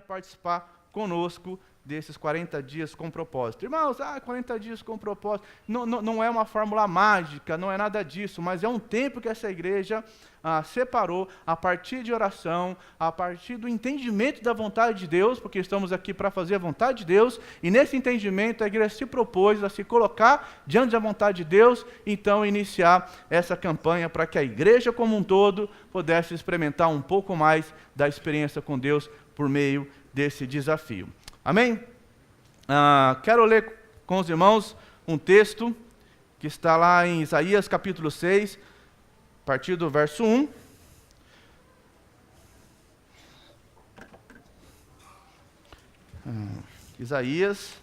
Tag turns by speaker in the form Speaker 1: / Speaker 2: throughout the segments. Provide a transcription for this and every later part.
Speaker 1: participar conosco desses 40 dias com propósito. Irmãos, 40 dias com propósito, não é uma fórmula mágica, não é nada disso, mas é um tempo que essa igreja separou a partir de oração, a partir do entendimento da vontade de Deus, porque estamos aqui para fazer a vontade de Deus, e nesse entendimento a igreja se propôs a se colocar diante da vontade de Deus, então iniciar essa campanha para que a igreja como um todo pudesse experimentar um pouco mais da experiência com Deus por meio desse desafio. Amém? Quero ler com os irmãos um texto que está lá em Isaías capítulo 6, a partir do verso 1. Isaías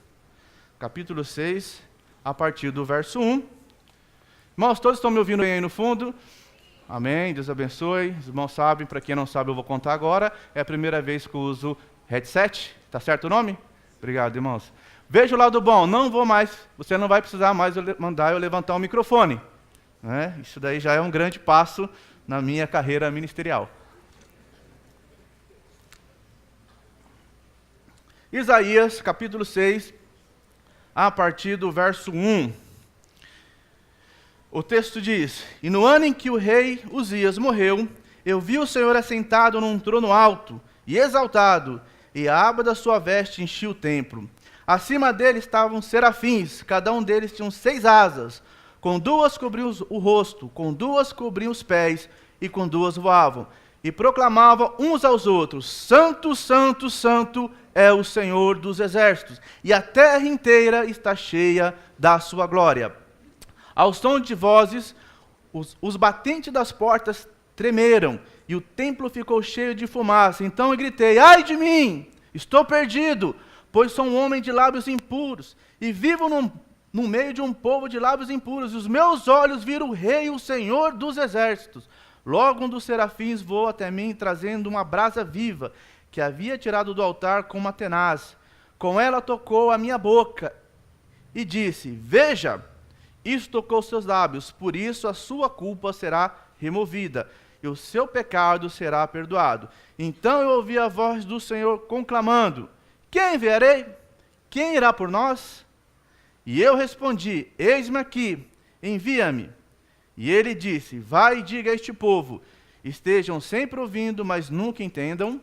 Speaker 1: capítulo 6, a partir do verso 1. Irmãos, todos estão me ouvindo aí no fundo? Amém, Deus abençoe. Os irmãos sabem, para quem não sabe eu vou contar agora. É a primeira vez que eu uso headset, tá certo o nome? Obrigado, irmãos. Veja o lado bom, você não vai precisar mais mandar eu levantar o microfone. Né? Isso daí já é um grande passo na minha carreira ministerial. Isaías, capítulo 6, a partir do verso 1. O texto diz: E no ano em que o rei Uzias morreu, eu vi o Senhor assentado num trono alto e exaltado, e a aba da sua veste enchia o templo. Acima dele estavam serafins, cada um deles tinha 6 asas. Com 2 cobriam o rosto, com 2 cobriam os pés, e com 2 voavam. E proclamavam uns aos outros: Santo, Santo, Santo é o Senhor dos exércitos, e a terra inteira está cheia da sua glória. Ao som de vozes, os batentes das portas tremeram, e o templo ficou cheio de fumaça. Então eu gritei: ai de mim, estou perdido, pois sou um homem de lábios impuros, e vivo no meio de um povo de lábios impuros, e os meus olhos viram o Rei, o Senhor dos exércitos. Logo um dos serafins voou até mim, trazendo uma brasa viva, que havia tirado do altar com uma tenaz. Com ela tocou a minha boca, e disse: veja, isso tocou seus lábios, por isso a sua culpa será removida, e o seu pecado será perdoado. Então eu ouvi a voz do Senhor conclamando: quem enviarei? Quem irá por nós? E eu respondi: eis-me aqui, envia-me. E ele disse: vai e diga a este povo: estejam sempre ouvindo, mas nunca entendam.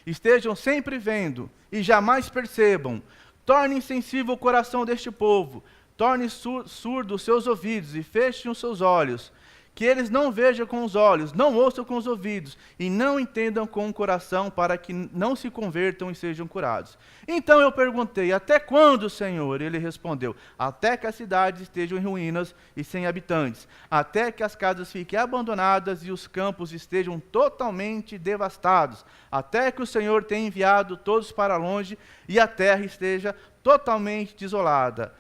Speaker 1: Estejam sempre vendo, e jamais percebam. Torne insensível o coração deste povo. Torne surdo os seus ouvidos e fechem os seus olhos, que eles não vejam com os olhos, não ouçam com os ouvidos, e não entendam com o coração, para que não se convertam e sejam curados. Então eu perguntei: até quando, Senhor? Ele respondeu: até que as cidades estejam em ruínas e sem habitantes, até que as casas fiquem abandonadas e os campos estejam totalmente devastados, até que o Senhor tenha enviado todos para longe e a terra esteja totalmente desolada.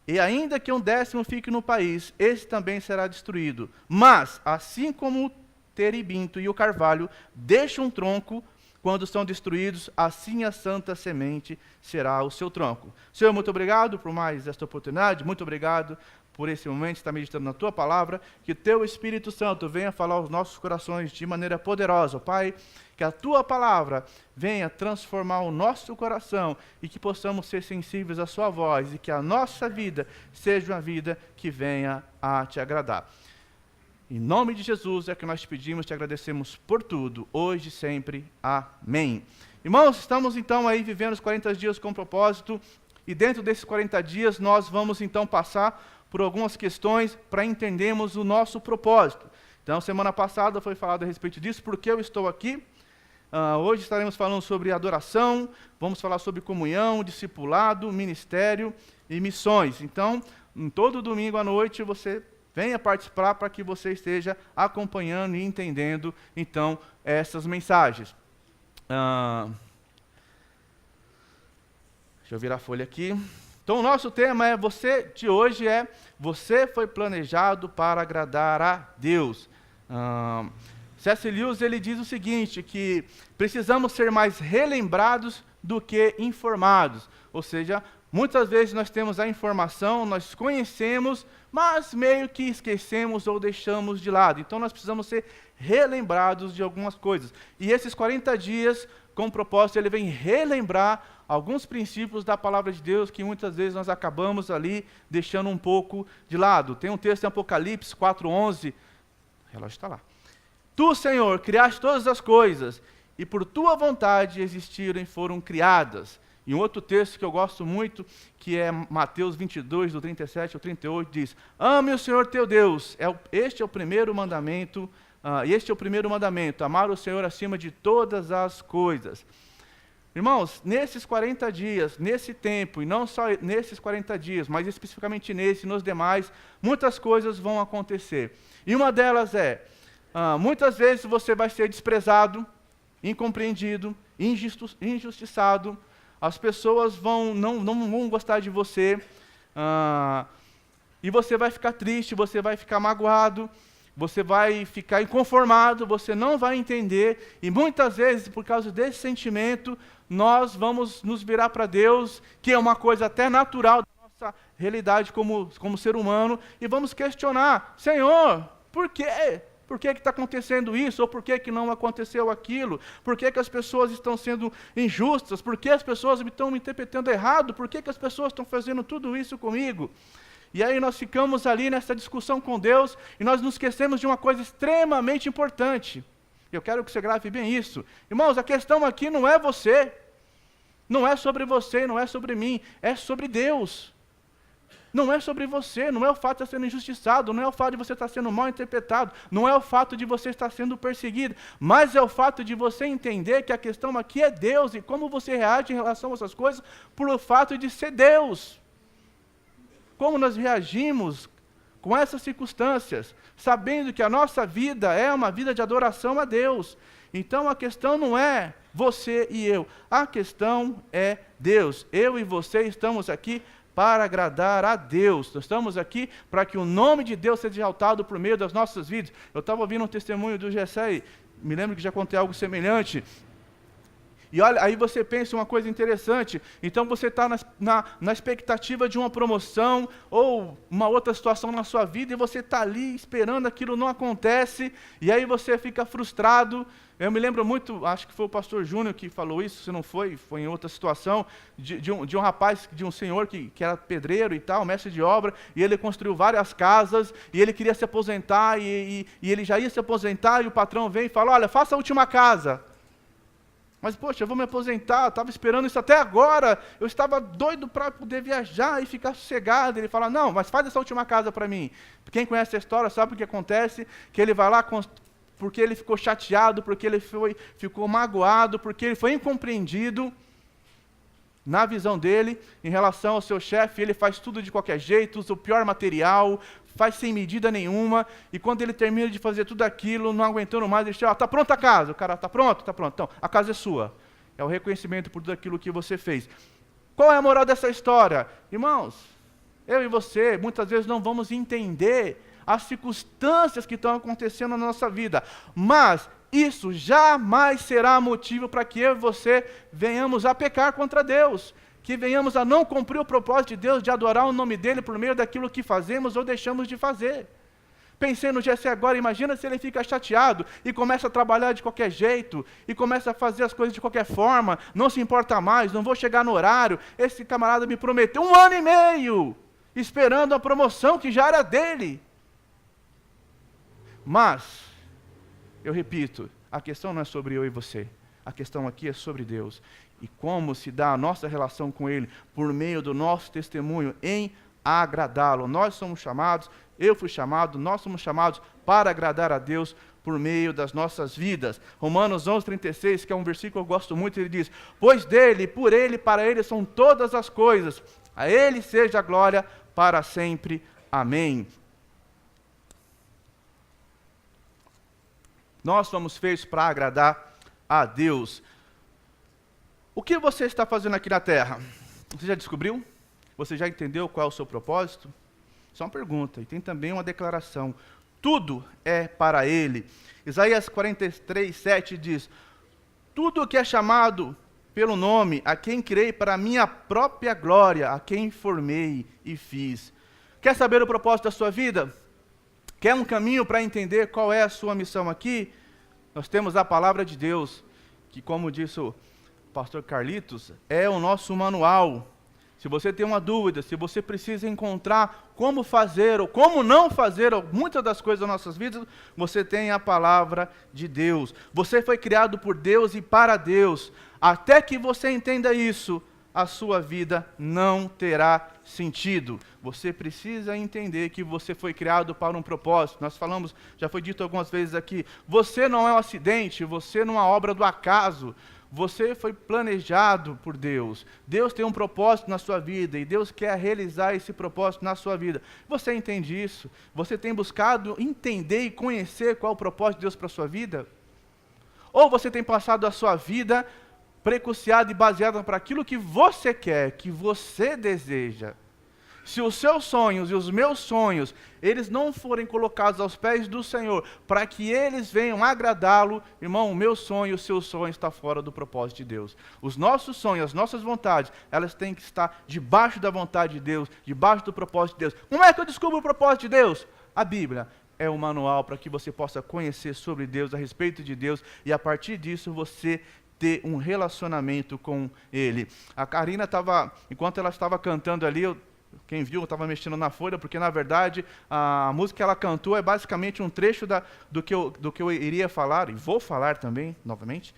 Speaker 1: E ainda que 1/10 fique no país, esse também será destruído. Mas, assim como o terebinto e o carvalho deixam um tronco quando são destruídos, assim a santa semente será o seu tronco. Senhor, muito obrigado por mais esta oportunidade, muito obrigado por esse momento, estar meditando na Tua palavra, que o Teu Espírito Santo venha falar aos nossos corações de maneira poderosa, Pai, que a Tua palavra venha transformar o nosso coração e que possamos ser sensíveis à Sua voz e que a nossa vida seja uma vida que venha a Te agradar. Em nome de Jesus é que nós te pedimos, te agradecemos por tudo, hoje e sempre. Amém. Irmãos, estamos então aí vivendo os 40 dias com propósito, e dentro desses 40 dias nós vamos então passar por algumas questões para entendermos o nosso propósito. Então, semana passada foi falado a respeito disso, por que eu estou aqui. Hoje estaremos falando sobre adoração, vamos falar sobre comunhão, discipulado, ministério e missões. Então, todo domingo à noite você venha participar para que você esteja acompanhando e entendendo, então, essas mensagens. Deixa eu virar a folha aqui. Então, o nosso tema de hoje é: você foi planejado para agradar a Deus. C.S. Lewis, ele diz o seguinte, que precisamos ser mais relembrados do que informados. Ou seja, muitas vezes nós temos a informação, nós conhecemos, mas meio que esquecemos ou deixamos de lado. Então nós precisamos ser relembrados de algumas coisas. E esses 40 dias com o propósito, ele vem relembrar alguns princípios da palavra de Deus que muitas vezes nós acabamos ali deixando um pouco de lado. Tem um texto em Apocalipse 4:11, o relógio está lá. Tu, Senhor, criaste todas as coisas, e por tua vontade existiram e foram criadas. E um outro texto que eu gosto muito, que é Mateus 22, do 37 ao 38, diz: ame o Senhor teu Deus, este é o primeiro mandamento, amar o Senhor acima de todas as coisas. Irmãos, nesses 40 dias, nesse tempo, e não só nesses 40 dias, mas especificamente nesse e nos demais, muitas coisas vão acontecer. E uma delas é, muitas vezes você vai ser desprezado, incompreendido, injustiçado, as pessoas não vão gostar de você, e você vai ficar triste, você vai ficar magoado, você vai ficar inconformado, você não vai entender, e muitas vezes, por causa desse sentimento, nós vamos nos virar para Deus, que é uma coisa até natural da nossa realidade como ser humano, e vamos questionar: Senhor, por quê? Por que está acontecendo isso? Ou por que não aconteceu aquilo? Por que as pessoas estão sendo injustas? Por que as pessoas estão me interpretando errado? Por que as pessoas estão fazendo tudo isso comigo? E aí nós ficamos ali nessa discussão com Deus e nós nos esquecemos de uma coisa extremamente importante. Eu quero que você grave bem isso. Irmãos, a questão aqui não é você. Não é sobre você, não é sobre mim. É sobre Deus. Não é sobre você, não é o fato de estar sendo injustiçado, não é o fato de você estar sendo mal interpretado, não é o fato de você estar sendo perseguido, mas é o fato de você entender que a questão aqui é Deus e como você reage em relação a essas coisas por o fato de ser Deus. Como nós reagimos com essas circunstâncias, sabendo que a nossa vida é uma vida de adoração a Deus. Então a questão não é você e eu, a questão é Deus. Eu e você estamos aqui para agradar a Deus. Nós estamos aqui para que o nome de Deus seja exaltado por meio das nossas vidas. Eu estava ouvindo um testemunho do Gessé, me lembro que já contei algo semelhante. E olha, aí você pensa uma coisa interessante, então você está na expectativa de uma promoção ou uma outra situação na sua vida e você está ali esperando, aquilo não acontece, e aí você fica frustrado. Eu me lembro muito, acho que foi o pastor Júnior que falou isso, se não foi em outra situação, de um rapaz, de um senhor que era pedreiro e tal, mestre de obra, e ele construiu várias casas, e ele queria se aposentar, e ele já ia se aposentar, e o patrão vem e fala: olha, faça a última casa. Mas, poxa, eu vou me aposentar, eu estava esperando isso até agora, eu estava doido para poder viajar e ficar sossegado. Ele fala: não, mas faz essa última casa para mim. Quem conhece a história sabe o que acontece, que ele vai lá porque ele ficou chateado, porque ele ficou magoado, porque ele foi incompreendido na visão dele, em relação ao seu chefe. Ele faz tudo de qualquer jeito, usa o pior material, faz sem medida nenhuma, e quando ele termina de fazer tudo aquilo, não aguentando mais, ele chega: está pronta a casa? O cara: está pronto? Está pronto. Então, a casa é sua. É o reconhecimento por tudo aquilo que você fez. Qual é a moral dessa história? Irmãos, eu e você, muitas vezes não vamos entender as circunstâncias que estão acontecendo na nossa vida, mas isso jamais será motivo para que eu e você venhamos a pecar contra Deus, que venhamos a não cumprir o propósito de Deus de adorar o nome dEle por meio daquilo que fazemos ou deixamos de fazer. Pensei no Jessé agora, imagina se ele fica chateado e começa a trabalhar de qualquer jeito, e começa a fazer as coisas de qualquer forma, não se importa mais, não vou chegar no horário. Esse camarada me prometeu 1 ano e meio, esperando a promoção que já era dele. Mas, eu repito, a questão não é sobre eu e você, a questão aqui é sobre Deus. E como se dá a nossa relação com Ele por meio do nosso testemunho em agradá-lo. Nós somos chamados, eu fui chamado, nós somos chamados para agradar a Deus por meio das nossas vidas. Romanos 11:36, que é um versículo que eu gosto muito, ele diz: pois dele, por ele, para ele são todas as coisas, a ele seja a glória para sempre. Amém. Nós somos feitos para agradar a Deus. O que você está fazendo aqui na terra? Você já descobriu? Você já entendeu qual é o seu propósito? Isso é uma pergunta, e tem também uma declaração. Tudo é para Ele. Isaías 43:7 diz: tudo o que é chamado pelo nome, a quem criei para a minha própria glória, a quem formei e fiz. Quer saber o propósito da sua vida? Quer um caminho para entender qual é a sua missão aqui? Nós temos a palavra de Deus, que, como disse o pastor Carlitos é o nosso manual. Se você tem uma dúvida, se você precisa encontrar como fazer ou como não fazer muitas das coisas das nossas vidas, você tem a palavra de Deus. Você foi criado por Deus e para Deus. Até que você entenda isso, a sua vida não terá sentido. Você precisa entender que você foi criado para um propósito. Nós falamos, já foi dito algumas vezes aqui, você não é um acidente, você não é uma obra do acaso. Você foi planejado por Deus. Deus tem um propósito na sua vida e Deus quer realizar esse propósito na sua vida. Você entende isso? Você tem buscado entender e conhecer qual é o propósito de Deus para a sua vida? Ou você tem passado a sua vida precursado e baseado para aquilo que você quer, que você deseja? Se os seus sonhos e os meus sonhos, eles não forem colocados aos pés do Senhor, para que eles venham agradá-lo, irmão, o meu sonho e o seu sonho está fora do propósito de Deus. Os nossos sonhos, as nossas vontades, elas têm que estar debaixo da vontade de Deus, debaixo do propósito de Deus. Como é que eu descubro o propósito de Deus? A Bíblia é o manual para que você possa conhecer sobre Deus, a respeito de Deus, e a partir disso você ter um relacionamento com Ele. A Karina estava, enquanto ela estava cantando ali, quem viu, eu estava mexendo na folha, porque na verdade a música que ela cantou é basicamente um trecho do que eu iria falar, e vou falar também, novamente.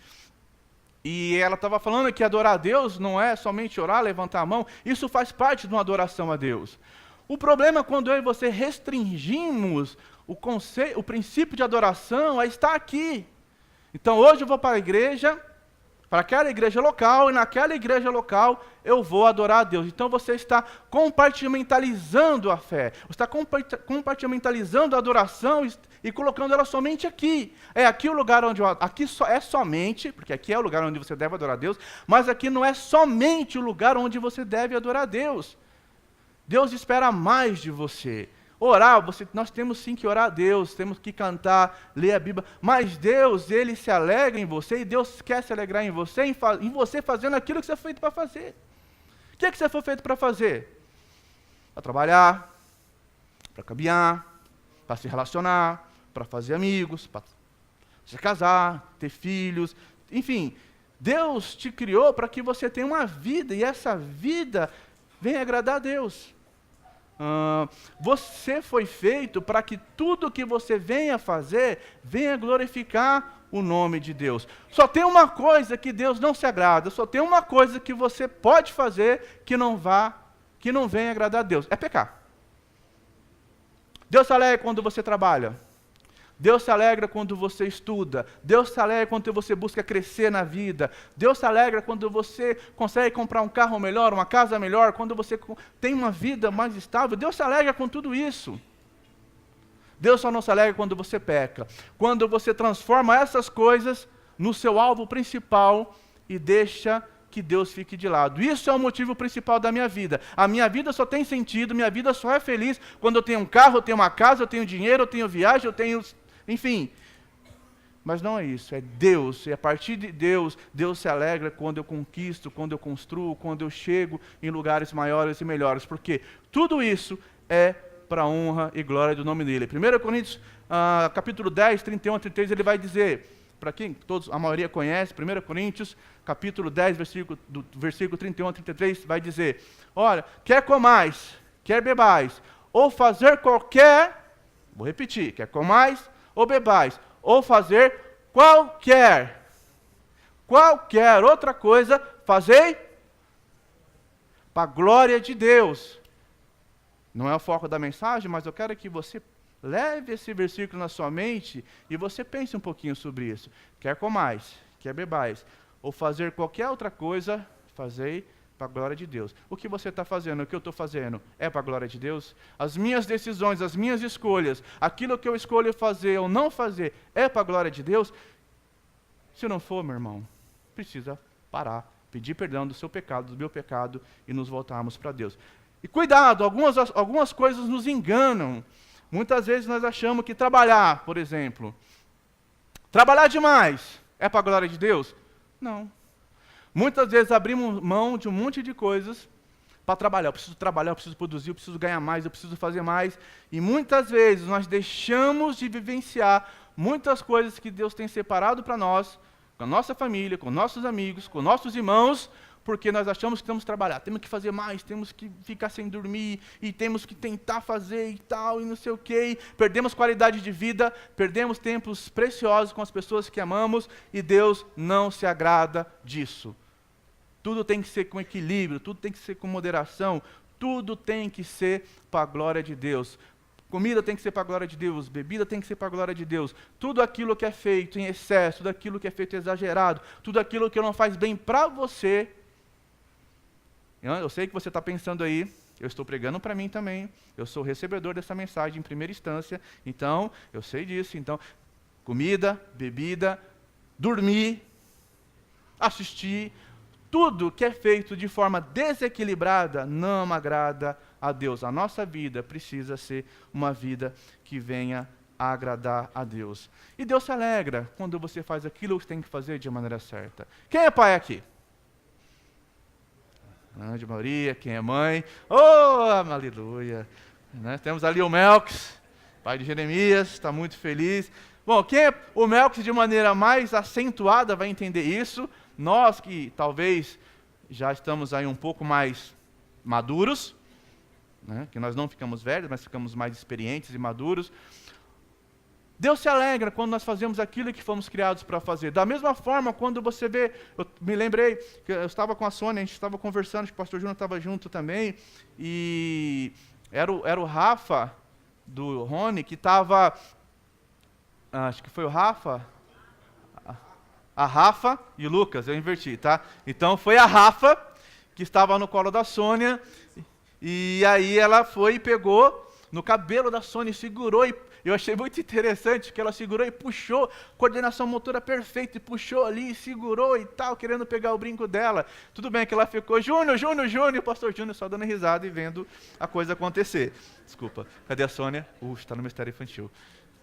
Speaker 1: E ela estava falando que adorar a Deus não é somente orar, levantar a mão, isso faz parte de uma adoração a Deus. O problema é quando eu e você restringimos o princípio de adoração a estar aqui. Então hoje eu vou para a igreja, para aquela igreja local, e naquela igreja local eu vou adorar a Deus. Então você está compartimentalizando a fé, você está compartimentalizando a adoração e colocando ela somente aqui. É aqui o lugar onde é somente, porque aqui é o lugar onde você deve adorar a Deus, mas aqui não é somente o lugar onde você deve adorar a Deus. Deus espera mais de você. Orar, nós temos sim que orar a Deus, temos que cantar, ler a Bíblia, mas Deus, Ele se alegra em você, e Deus quer se alegrar em você, em você fazendo aquilo que você foi feito para fazer. O que é que você foi feito para fazer? Para trabalhar, para caminhar, para se relacionar, para fazer amigos, para se casar, ter filhos, enfim. Deus te criou para que você tenha uma vida, e essa vida venha agradar a Deus. Você foi feito para que tudo que você venha fazer, venha glorificar o nome de Deus. Só tem uma coisa que Deus não se agrada, só tem uma coisa que você pode fazer que não venha agradar a Deus, é pecar. Deus se alegra quando você trabalha. Deus se alegra quando você estuda. Deus se alegra quando você busca crescer na vida. Deus se alegra quando você consegue comprar um carro melhor, uma casa melhor, quando você tem uma vida mais estável. Deus se alegra com tudo isso. Deus só não se alegra quando você peca. Quando você transforma essas coisas no seu alvo principal e deixa que Deus fique de lado. Isso é o motivo principal da minha vida. A minha vida só tem sentido, minha vida só é feliz quando eu tenho um carro, eu tenho uma casa, eu tenho dinheiro, eu tenho viagem, eu tenho... Enfim, mas não é isso, é Deus, e a partir de Deus, Deus se alegra quando eu conquisto, quando eu construo, quando eu chego em lugares maiores e melhores, porque tudo isso é para a honra e glória do nome dele. 1 Coríntios, capítulo 10, 31 a 33, ele vai dizer, para quem a maioria conhece, 1 Coríntios, capítulo 10, versículo 31 a 33, vai dizer, olha, quer comais, quer bebais, ou fazer qualquer, vou repetir, quer comais, ou bebais, ou fazer qualquer outra coisa, fazei para a glória de Deus. Não é o foco da mensagem, mas eu quero que você leve esse versículo na sua mente e você pense um pouquinho sobre isso. Quer comais, quer bebais, ou fazer qualquer outra coisa, fazei para a glória de Deus. O que você está fazendo, o que eu estou fazendo, é para a glória de Deus? As minhas decisões, as minhas escolhas, aquilo que eu escolho fazer ou não fazer, é para a glória de Deus? Se não for, meu irmão, precisa parar, pedir perdão do seu pecado, do meu pecado, e nos voltarmos para Deus. E cuidado, algumas coisas nos enganam. Muitas vezes nós achamos que trabalhar, por exemplo, trabalhar demais, é para a glória de Deus? Não. Muitas vezes abrimos mão de um monte de coisas para trabalhar. Eu preciso trabalhar, eu preciso produzir, eu preciso ganhar mais, eu preciso fazer mais. E muitas vezes nós deixamos de vivenciar muitas coisas que Deus tem separado para nós com a nossa família, com nossos amigos, com nossos irmãos, porque nós achamos que temos que trabalhar, temos que fazer mais, temos que ficar sem dormir, e temos que tentar fazer e tal, e não sei o quê. Perdemos qualidade de vida, perdemos tempos preciosos com as pessoas que amamos, e Deus não se agrada disso. Tudo tem que ser com equilíbrio, tudo tem que ser com moderação, tudo tem que ser para a glória de Deus. Comida tem que ser para a glória de Deus, bebida tem que ser para a glória de Deus. Tudo aquilo que é feito em excesso, tudo aquilo que é feito exagerado, tudo aquilo que não faz bem para você. Eu sei que você está pensando aí, eu estou pregando para mim também, eu sou o recebedor dessa mensagem em primeira instância, então, eu sei disso. Então, comida, bebida, dormir, assistir, tudo que é feito de forma desequilibrada não agrada a Deus. A nossa vida precisa ser uma vida que venha a agradar a Deus. E Deus se alegra quando você faz aquilo que você tem que fazer de maneira certa. Quem é pai aqui? Grande maioria. Quem é mãe? Oh, aleluia. Né? Temos ali o Melks, pai de Jeremias, está muito feliz. Bom, quem é o Melks de maneira mais acentuada vai entender isso. Nós que talvez já estamos aí um pouco mais maduros, né? Que nós não ficamos velhos, mas ficamos mais experientes e maduros. Deus se alegra quando nós fazemos aquilo que fomos criados para fazer. Da mesma forma, quando você vê, eu me lembrei que eu estava com a Sônia, a gente estava conversando, acho que o pastor Júnior estava junto também, e era o Rafa, do Rony, que estava, acho que foi o Rafa, a Rafa e o Lucas, eu inverti, tá? Então foi a Rafa, que estava no colo da Sônia, e aí ela foi e pegou no cabelo da Sônia e segurou, e eu achei muito interessante que ela segurou e puxou, coordenação motora perfeita, e puxou ali, e segurou e tal, querendo pegar o brinco dela. Tudo bem que ela ficou, Júnior, o pastor Júnior só dando risada e vendo a coisa acontecer. Desculpa, cadê a Sônia? Está no Ministério Infantil.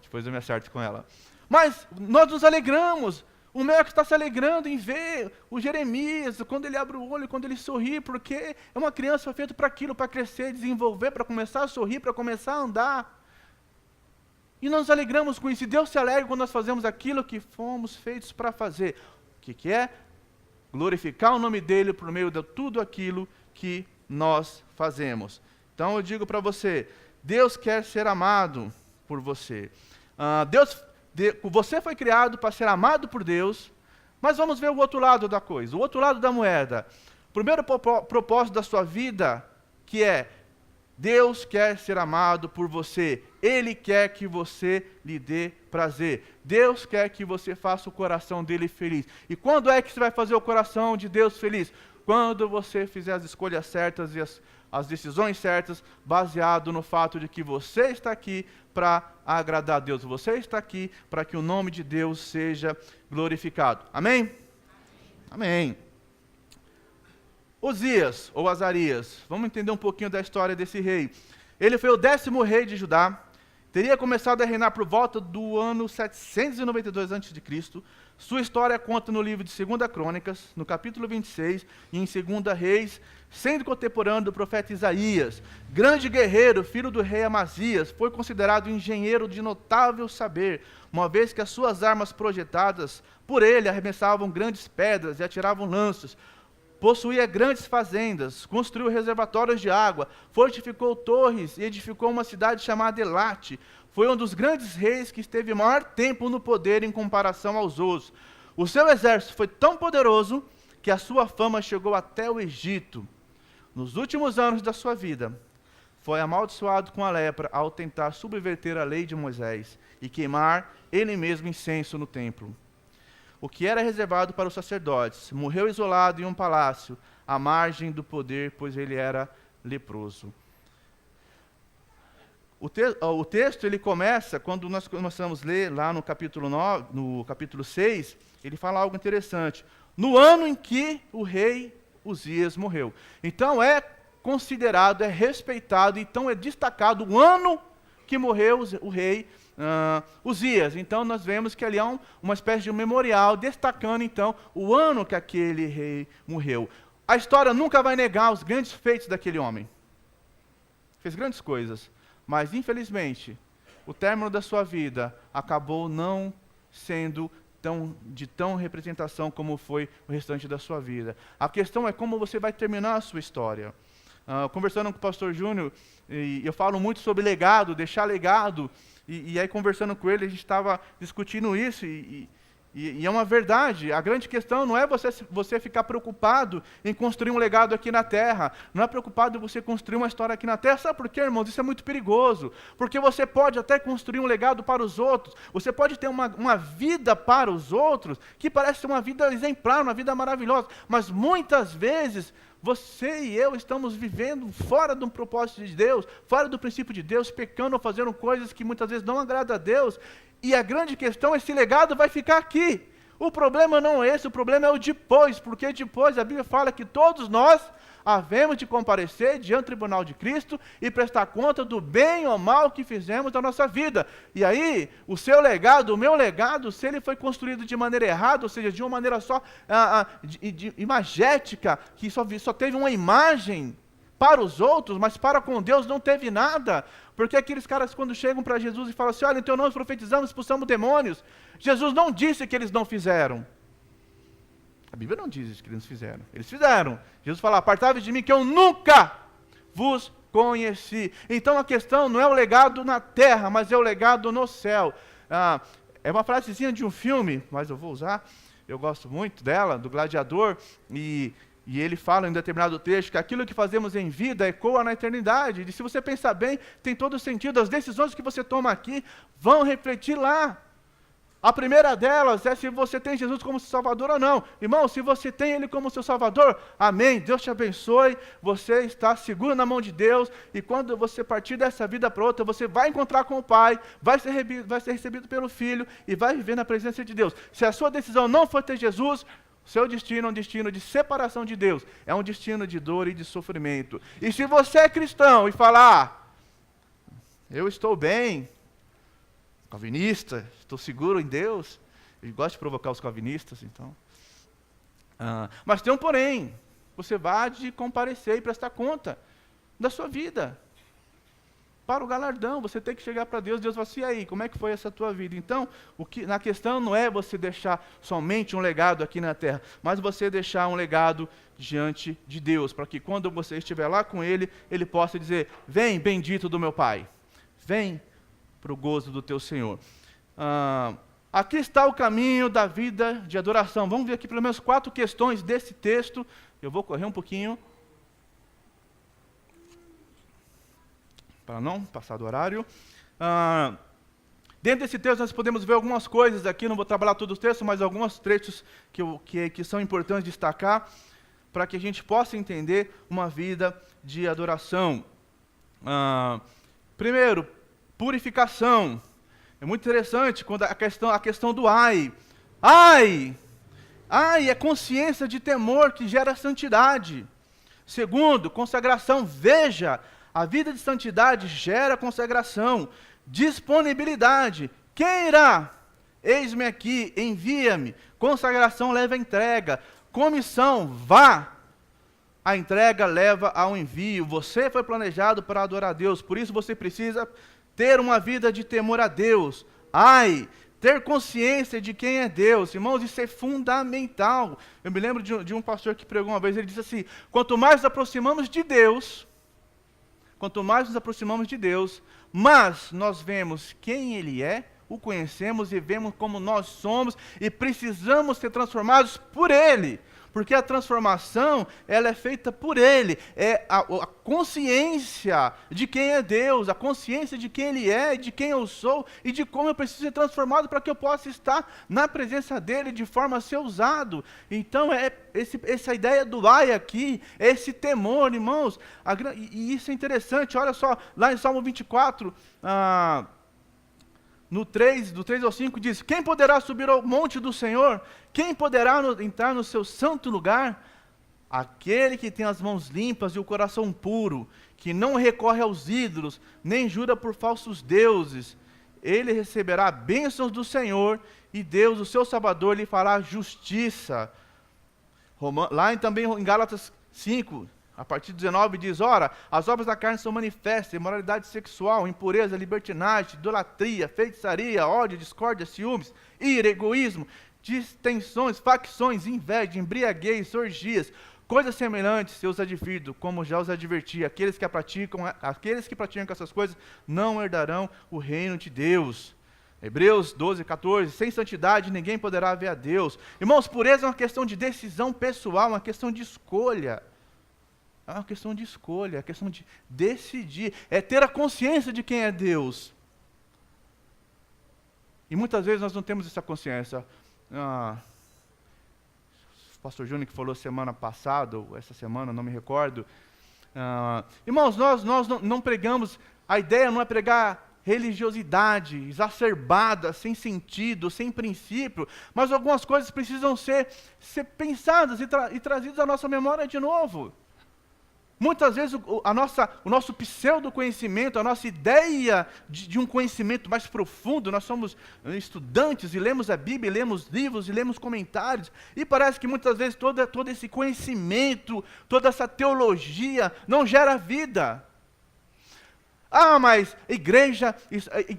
Speaker 1: Depois eu me acerto com ela. Mas nós nos alegramos. O Melk está se alegrando em ver o Jeremias, quando ele abre o olho, quando ele sorri, porque é uma criança feita para aquilo, para crescer, desenvolver, para começar a sorrir, para começar a andar. E nós nos alegramos com isso. E Deus se alegra quando nós fazemos aquilo que fomos feitos para fazer. O que é? Glorificar o nome dele por meio de tudo aquilo que nós fazemos. Então eu digo para você, Deus quer ser amado por você. Você foi criado para ser amado por Deus, mas vamos ver o outro lado da coisa, o outro lado da moeda. O primeiro propósito da sua vida, que é, Deus quer ser amado por você. Ele quer que você lhe dê prazer. Deus quer que você faça o coração dele feliz. E quando é que você vai fazer o coração de Deus feliz? Quando você fizer as escolhas certas e as decisões certas, baseado no fato de que você está aqui para agradar a Deus. Você está aqui para que o nome de Deus seja glorificado. Amém? Amém. Uzias, ou Azarias, vamos entender um pouquinho da história desse rei. Ele foi o 10º rei de Judá, teria começado a reinar por volta do ano 792 a.C. Sua história conta no livro de 2 Crônicas, no capítulo 26, e em 2 Reis, sendo contemporâneo do profeta Isaías. Grande guerreiro, filho do rei Amazias, foi considerado engenheiro de notável saber, uma vez que as suas armas projetadas por ele arremessavam grandes pedras e atiravam lanços. Possuía grandes fazendas, construiu reservatórios de água, fortificou torres e edificou uma cidade chamada Elate. Foi um dos grandes reis que esteve maior tempo no poder em comparação aos outros. O seu exército foi tão poderoso que a sua fama chegou até o Egito. Nos últimos anos da sua vida, foi amaldiçoado com a lepra ao tentar subverter a lei de Moisés e queimar ele mesmo incenso no templo. O que era reservado para os sacerdotes, morreu isolado em um palácio, à margem do poder, pois ele era leproso. O texto ele começa, quando nós começamos a ler lá no capítulo 9, no capítulo 6, ele fala algo interessante. No ano em que o rei Uzias morreu. Então é considerado, é respeitado, então é destacado o ano que morreu o rei Uzias. Então nós vemos que ali há uma espécie de memorial destacando então o ano que aquele rei morreu. A história nunca vai negar os grandes feitos daquele homem. Fez grandes coisas, mas infelizmente o término da sua vida acabou não sendo de tão representação como foi o restante da sua vida. A questão é como você vai terminar a sua história. Conversando com o pastor Júnior, e eu falo muito sobre legado, deixar legado, e aí conversando com ele, a gente estava discutindo isso, e é uma verdade. A grande questão não é você ficar preocupado em construir um legado aqui na Terra. Não é preocupado em você construir uma história aqui na Terra. Sabe por quê, irmãos? Isso é muito perigoso. Porque você pode até construir um legado para os outros. Você pode ter uma vida para os outros que parece ser uma vida exemplar, uma vida maravilhosa. Mas muitas vezes você e eu estamos vivendo fora de um propósito de Deus, fora do princípio de Deus, pecando ou fazendo coisas que muitas vezes não agradam a Deus. E a grande questão, esse legado vai ficar aqui. O problema não é esse, o problema é o depois, porque depois a Bíblia fala que todos nós havemos de comparecer diante do tribunal de Cristo e prestar conta do bem ou mal que fizemos da nossa vida. E aí, o seu legado, o meu legado, se ele foi construído de maneira errada, ou seja, de uma maneira só imagética, que só teve uma imagem para os outros, mas para com Deus não teve nada. Porque aqueles caras, quando chegam para Jesus e falam assim: olha, em teu nome profetizamos, expulsamos demônios, Jesus não disse que eles não fizeram. A Bíblia não diz que eles fizeram. Eles fizeram. Jesus fala: apartai-vos de mim, que eu nunca vos conheci. Então a questão não é o legado na terra, mas é o legado no céu. É uma frasezinha de um filme, mas eu vou usar. Eu gosto muito dela, do Gladiador, e ele fala em determinado trecho que aquilo que fazemos em vida ecoa na eternidade. E se você pensar bem, tem todo sentido. As decisões que você toma aqui vão refletir lá. A primeira delas é se você tem Jesus como seu Salvador ou não. Irmão, se você tem Ele como seu Salvador, amém, Deus te abençoe, você está seguro na mão de Deus, e quando você partir dessa vida para outra, você vai encontrar com o Pai, vai ser recebido pelo Filho, e vai viver na presença de Deus. Se a sua decisão não for ter Jesus, seu destino é um destino de separação de Deus, é um destino de dor e de sofrimento. E se você é cristão e falar: eu estou bem, calvinista, estou seguro em Deus, eu gosto de provocar os calvinistas, então. Mas tem um porém, você vai de comparecer e prestar conta da sua vida. Para o galardão, você tem que chegar para Deus, Deus vai assim: e aí, como é que foi essa tua vida? Então, na questão não é você deixar somente um legado aqui na terra, mas você deixar um legado diante de Deus, para que quando você estiver lá com Ele, Ele possa dizer: vem, bendito do meu Pai, vem para o gozo do teu Senhor. Aqui está o caminho da vida de adoração. Vamos ver aqui pelo menos 4 questões desse texto. Eu vou correr um pouquinho, para não passar do horário. Dentro desse texto nós podemos ver algumas coisas aqui, não vou trabalhar todo o texto, mas alguns trechos que são importantes destacar, para que a gente possa entender uma vida de adoração. Primeiro, purificação. É muito interessante quando a questão do ai. Ai é consciência de temor que gera santidade. Segundo, consagração. Veja, a vida de santidade gera consagração. Disponibilidade. Quem irá? Eis-me aqui, envia-me. Consagração leva a entrega. Comissão, vá. A entrega leva ao envio. Você foi planejado para adorar a Deus, por isso você precisa ter uma vida de temor a Deus. Ter consciência de quem é Deus. Irmãos, isso é fundamental. Eu me lembro de um pastor que pregou uma vez, ele disse assim: quanto mais nos aproximamos de Deus, mas nós vemos quem Ele é, o conhecemos e vemos como nós somos e precisamos ser transformados por Ele. Porque a transformação, ela é feita por Ele. É a consciência de quem é Deus, a consciência de quem Ele é, de quem eu sou e de como eu preciso ser transformado para que eu possa estar na presença dEle de forma a ser usado. Então, essa ideia do ai aqui, é esse temor, irmãos. E isso é interessante, olha só, lá em Salmo 24, no 3, do 3 ao 5, diz: quem poderá subir ao monte do Senhor? Quem poderá entrar no seu santo lugar? Aquele que tem as mãos limpas e o coração puro, que não recorre aos ídolos, nem jura por falsos deuses. Ele receberá bênçãos do Senhor, e Deus, o seu Salvador, lhe fará justiça. Lá também em Gálatas 5, a partir de 19, diz: ora, as obras da carne são manifestas: imoralidade sexual, impureza, libertinagem, idolatria, feitiçaria, ódio, discórdia, ciúmes, ira, egoísmo, distensões, facções, inveja, embriaguez, orgias, coisas semelhantes, eu os advirto, como já os adverti, aqueles que praticam essas coisas não herdarão o reino de Deus. Hebreus 12, 14, sem santidade ninguém poderá ver a Deus. Irmãos, pureza é uma questão de decisão pessoal, uma questão de escolha. É uma questão de escolha, é uma questão de decidir, é ter a consciência de quem é Deus. E muitas vezes nós não temos essa consciência. O pastor Júnior que falou semana passada, ou essa semana, não me recordo. Irmãos, nós não pregamos, a ideia não é pregar religiosidade exacerbada, sem sentido, sem princípio, mas algumas coisas precisam ser pensadas e trazidas à nossa memória de novo. Muitas vezes o nosso pseudo-conhecimento, a nossa ideia de um conhecimento mais profundo, nós somos estudantes e lemos a Bíblia, e lemos livros e lemos comentários, e parece que muitas vezes todo esse conhecimento, toda essa teologia não gera vida. Mas igreja é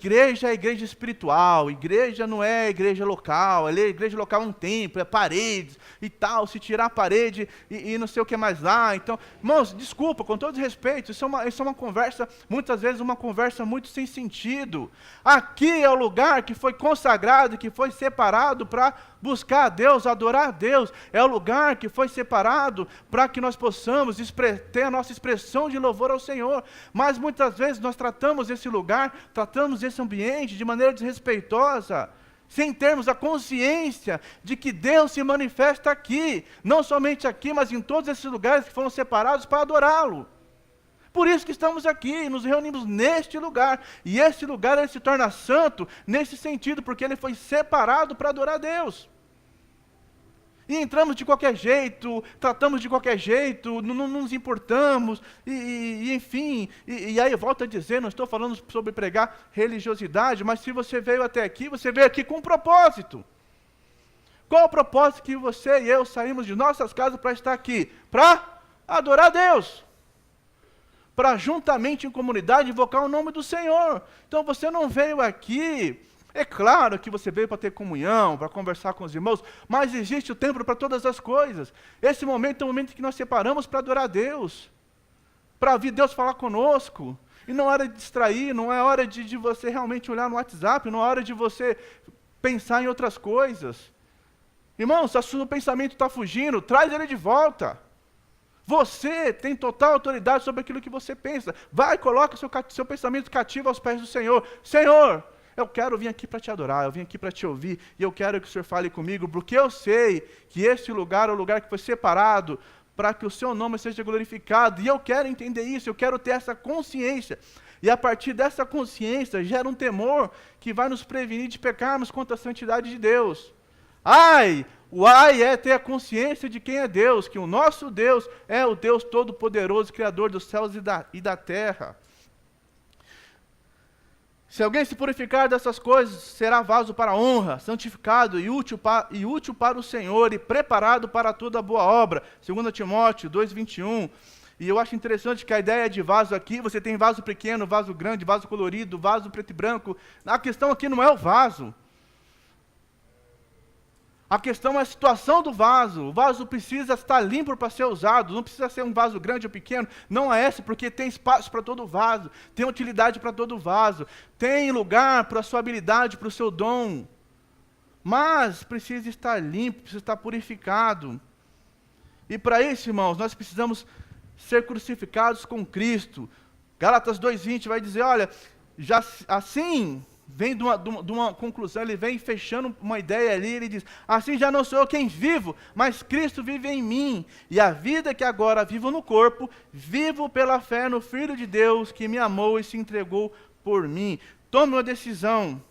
Speaker 1: igreja espiritual, igreja não é igreja local, igreja local é um templo, é paredes e tal, se tirar a parede e não sei o que mais lá. Então, irmãos, desculpa, com todo respeito, isso é uma conversa, muitas vezes uma conversa muito sem sentido. Aqui é o lugar que foi consagrado, que foi separado para buscar a Deus, adorar a Deus. É o lugar que foi separado para que nós possamos ter a nossa expressão de louvor ao Senhor. Mas muitas vezes nós tratamos esse lugar, tratamos esse ambiente de maneira desrespeitosa, sem termos a consciência de que Deus se manifesta aqui, não somente aqui, mas em todos esses lugares que foram separados para adorá-lo. Por isso que estamos aqui, nos reunimos neste lugar, e esse lugar ele se torna santo nesse sentido, porque ele foi separado para adorar a Deus. E entramos de qualquer jeito, tratamos de qualquer jeito, não nos importamos, enfim, e aí eu volto a dizer, não estou falando sobre pregar religiosidade, mas se você veio até aqui, você veio aqui com um propósito. Qual o propósito que você e eu saímos de nossas casas para estar aqui? Para adorar a Deus. Para juntamente em comunidade invocar o nome do Senhor. Então você não veio aqui, é claro que você veio para ter comunhão, para conversar com os irmãos, mas existe o tempo para todas as coisas. Esse momento é o momento que nós separamos para adorar a Deus, para ouvir Deus falar conosco. E não é hora de distrair, não é hora de você realmente olhar no WhatsApp, não é hora de você pensar em outras coisas. Irmão, se o seu pensamento está fugindo, traz ele de volta. Você tem total autoridade sobre aquilo que você pensa. Vai, coloca seu pensamento cativo aos pés do Senhor. Senhor, eu quero vir aqui para te adorar, eu vim aqui para te ouvir, e eu quero que o Senhor fale comigo, porque eu sei que esse lugar é o lugar que foi separado para que o seu nome seja glorificado, e eu quero entender isso, eu quero ter essa consciência. E a partir dessa consciência gera um temor que vai nos prevenir de pecarmos contra a santidade de Deus. O ai é ter a consciência de quem é Deus, que o nosso Deus é o Deus Todo-Poderoso, Criador dos céus e da terra. Se alguém se purificar dessas coisas, será vaso para a honra, santificado e útil para o Senhor e preparado para toda boa obra. 2 Timóteo 2:21. E eu acho interessante que a ideia de vaso aqui, você tem vaso pequeno, vaso grande, vaso colorido, vaso preto e branco. A questão aqui não é o vaso. A questão é a situação do vaso. O vaso precisa estar limpo para ser usado. Não precisa ser um vaso grande ou pequeno. Não é esse, porque tem espaço para todo vaso. Tem utilidade para todo vaso. Tem lugar para a sua habilidade, para o seu dom. Mas precisa estar limpo, precisa estar purificado. E para isso, irmãos, nós precisamos ser crucificados com Cristo. Gálatas 2:20 vai dizer, olha, já assim... Vem de uma conclusão, ele vem fechando uma ideia ali, ele diz, assim já não sou eu quem vivo, mas Cristo vive em mim, e a vida que agora vivo no corpo, vivo pela fé no Filho de Deus, que me amou e se entregou por mim. Tome uma decisão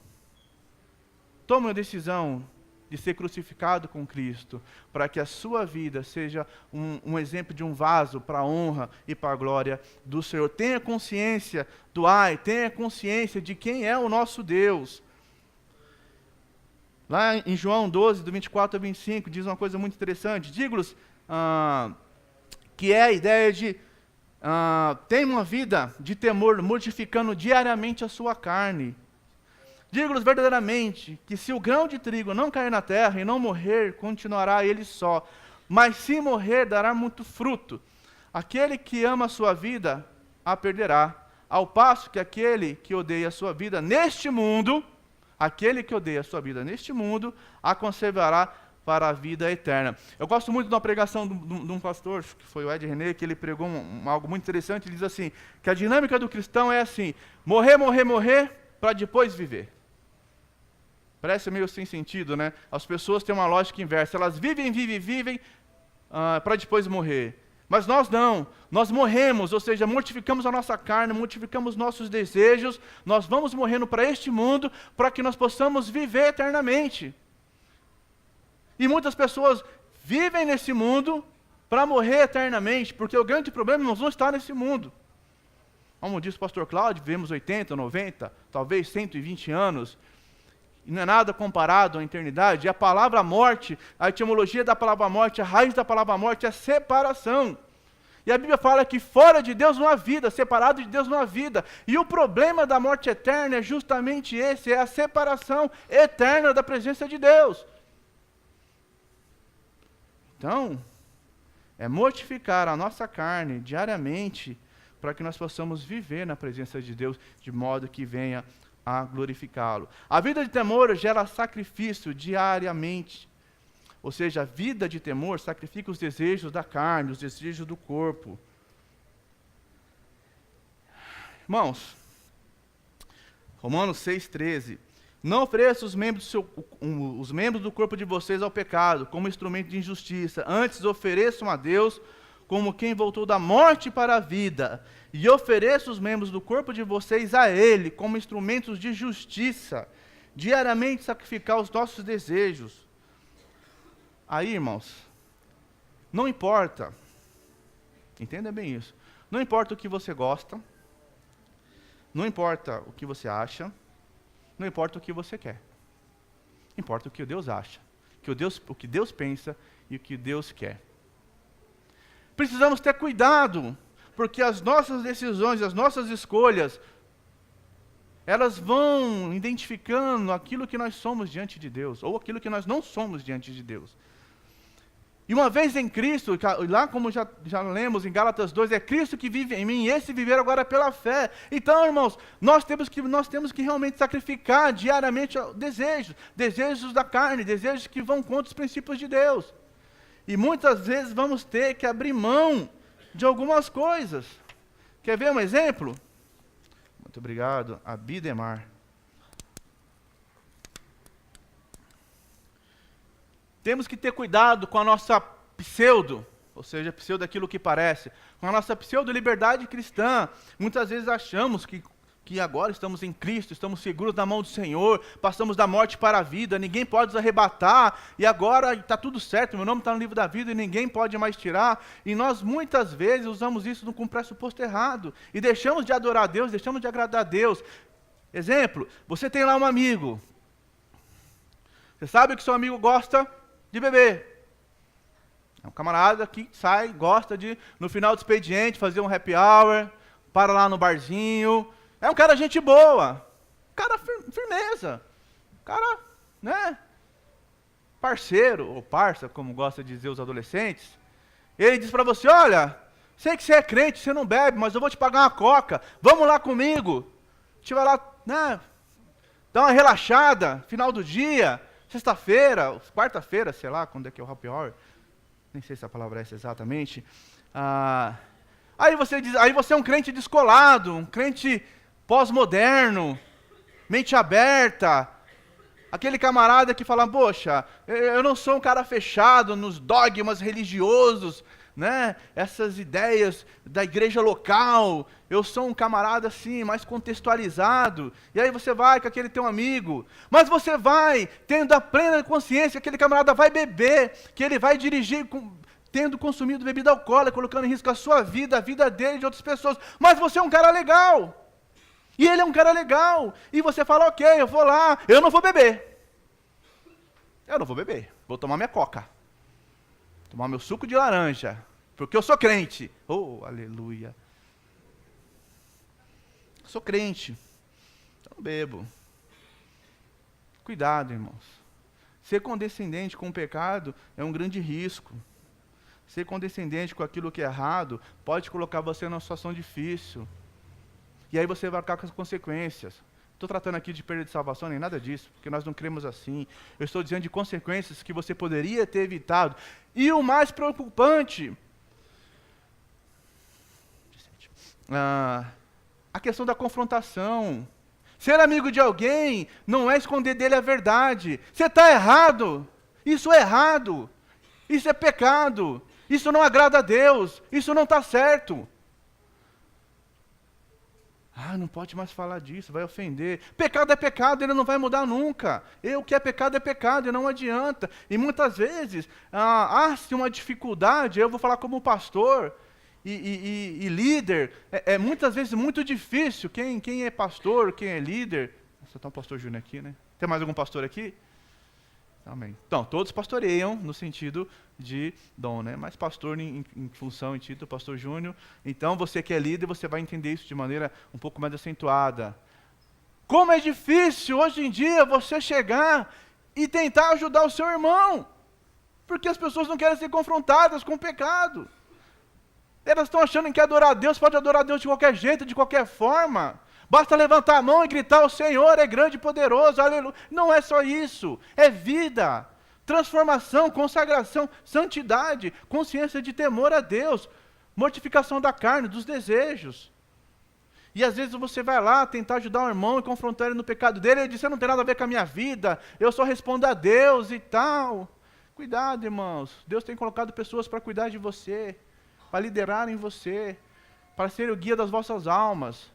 Speaker 1: de ser crucificado com Cristo, para que a sua vida seja um exemplo de um vaso para a honra e para a glória do Senhor. Tenha consciência tenha consciência de quem é o nosso Deus. Lá em João 12, do 24 a 25, diz uma coisa muito interessante. Digo-lhes que é a ideia de tenha uma vida de temor, mortificando diariamente a sua carne. Digo-lhes verdadeiramente que se o grão de trigo não cair na terra e não morrer, continuará ele só. Mas se morrer, dará muito fruto. Aquele que ama a sua vida, a perderá. Ao passo que aquele que odeia a sua vida neste mundo, a conservará para a vida eterna. Eu gosto muito de uma pregação de um pastor, que foi o Ed René, que ele pregou algo muito interessante. Ele diz assim, que a dinâmica do cristão é assim, morrer, para depois viver. Parece meio sem sentido, né? As pessoas têm uma lógica inversa, elas vivem, para depois morrer. Mas nós não, nós morremos, ou seja, mortificamos a nossa carne, mortificamos nossos desejos, nós vamos morrendo para este mundo, para que nós possamos viver eternamente. E muitas pessoas vivem nesse mundo para morrer eternamente, porque o grande problema é nós não estar nesse mundo. Como diz o pastor Cláudio, vivemos 80, 90, talvez 120 anos, e não é nada comparado à eternidade. E a palavra morte, a etimologia da palavra morte, a raiz da palavra morte é separação. E a Bíblia fala que fora de Deus não há vida, separado de Deus não há vida. E o problema da morte eterna é justamente esse, é a separação eterna da presença de Deus. Então, é mortificar a nossa carne diariamente para que nós possamos viver na presença de Deus de modo que venha a glorificá-lo. A vida de temor gera sacrifício diariamente. Ou seja, a vida de temor sacrifica os desejos da carne, os desejos do corpo. Irmãos, Romanos 6,13. Não ofereça os membros do corpo de vocês ao pecado, como instrumento de injustiça. Antes ofereçam a Deus como quem voltou da morte para a vida. E ofereça os membros do corpo de vocês a Ele, como instrumentos de justiça. Diariamente sacrificar os nossos desejos. Aí, irmãos, não importa, entenda bem isso, não importa o que você gosta, não importa o que você acha, não importa o que você quer. Importa o que Deus acha, o que Deus pensa e o que Deus quer. Precisamos ter cuidado, porque as nossas decisões, as nossas escolhas, elas vão identificando aquilo que nós somos diante de Deus, ou aquilo que nós não somos diante de Deus. E uma vez em Cristo, lá como já lemos em Gálatas 2, é Cristo que vive em mim, e esse viver agora pela fé. Então, irmãos, nós temos que realmente sacrificar diariamente desejos da carne, desejos que vão contra os princípios de Deus. E muitas vezes vamos ter que abrir mão de algumas coisas. Quer ver um exemplo? Muito obrigado, Abidemar. Temos que ter cuidado com a nossa pseudo, ou seja, pseudo daquilo que parece, com a nossa pseudo-liberdade cristã. Muitas vezes achamos que agora estamos em Cristo, estamos seguros na mão do Senhor, passamos da morte para a vida, ninguém pode nos arrebatar, e agora está tudo certo, meu nome está no livro da vida e ninguém pode mais tirar. E nós muitas vezes usamos isso com um pressuposto errado, e deixamos de adorar a Deus, deixamos de agradar a Deus. Exemplo, você tem lá um amigo, você sabe que seu amigo gosta de beber. É um camarada que sai, gosta de, no final do expediente, fazer um happy hour, para lá no barzinho. É um cara gente boa, cara firmeza, cara, né, parceiro, ou parça, como gosta de dizer os adolescentes. Ele diz para você, olha, sei que você é crente, você não bebe, mas eu vou te pagar uma coca, vamos lá comigo. A gente vai lá, né, dar uma relaxada, final do dia, sexta-feira, quarta-feira, sei lá, quando é que é o happy hour, nem sei se a palavra é essa exatamente. Aí você é um crente descolado, um crente pós-moderno, mente aberta, aquele camarada que fala, poxa, eu não sou um cara fechado nos dogmas religiosos, né? Essas ideias da igreja local, eu sou um camarada assim, mais contextualizado. E aí você vai com aquele teu amigo, mas você vai tendo a plena consciência que aquele camarada vai beber, que ele vai dirigir tendo consumido bebida alcoólica, colocando em risco a sua vida, a vida dele e de outras pessoas. Mas você é um cara legal. E ele é um cara legal. E você fala, ok, eu vou lá, eu não vou beber. Eu não vou beber, vou tomar minha coca. Tomar meu suco de laranja, porque eu sou crente. Oh, aleluia. Sou crente, eu não bebo. Cuidado, irmãos. Ser condescendente com o pecado é um grande risco. Ser condescendente com aquilo que é errado pode colocar você numa situação difícil. E aí você vai ficar com as consequências. Estou tratando aqui de perda de salvação, nem nada disso, porque nós não cremos assim. Eu estou dizendo de consequências que você poderia ter evitado. E o mais preocupante, a questão da confrontação. Ser amigo de alguém não é esconder dele a verdade. Você está errado. Isso é errado. Isso é pecado. Isso não agrada a Deus. Isso não está certo. Não pode mais falar disso, vai ofender. Pecado é pecado, ele não vai mudar nunca. O que é pecado e não adianta. E muitas vezes, há-se uma dificuldade, eu vou falar como pastor e líder, muitas vezes muito difícil. Quem é pastor, quem é líder? Só está um pastor Júnior aqui, né? Tem mais algum pastor aqui? Amém. Então, todos pastoreiam no sentido de dom, né? Mas pastor em função, em título, pastor Júnior. Então, você que é líder, você vai entender isso de maneira um pouco mais acentuada. Como é difícil hoje em dia você chegar e tentar ajudar o seu irmão. Porque as pessoas não querem ser confrontadas com o pecado. Elas estão achando que adorar a Deus pode adorar a Deus de qualquer jeito, de qualquer forma. Basta levantar a mão e gritar: o Senhor é grande e poderoso, aleluia. Não é só isso, é vida, transformação, consagração, santidade, consciência de temor a Deus, mortificação da carne, dos desejos. E às vezes você vai lá tentar ajudar o irmão e confrontar ele no pecado dele, ele diz: você não tem nada a ver com a minha vida, eu só respondo a Deus e tal. Cuidado, irmãos, Deus tem colocado pessoas para cuidar de você, para liderarem você, para ser o guia das vossas almas.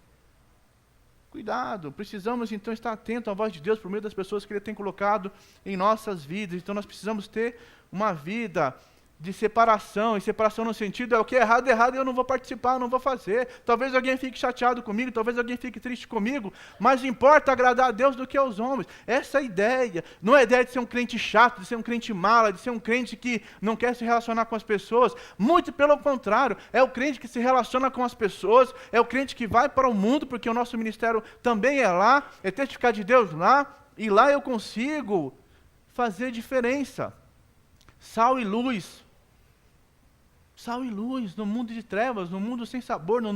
Speaker 1: Cuidado, precisamos então estar atentos à voz de Deus por meio das pessoas que Ele tem colocado em nossas vidas. Então nós precisamos ter uma vida de separação, e separação no sentido o que é errado, eu não vou participar, eu não vou fazer. Talvez alguém fique chateado comigo, talvez alguém fique triste comigo, mas importa agradar a Deus do que aos homens. Essa é a ideia. Não é a ideia de ser um crente chato, de ser um crente mala, de ser um crente que não quer se relacionar com as pessoas. Muito pelo contrário, é o crente que se relaciona com as pessoas, é o crente que vai para o mundo, porque o nosso ministério também é lá, é testificar de Deus lá, e lá eu consigo fazer diferença. Sal e luz. Sal e luz no mundo de trevas, no mundo sem sabor, no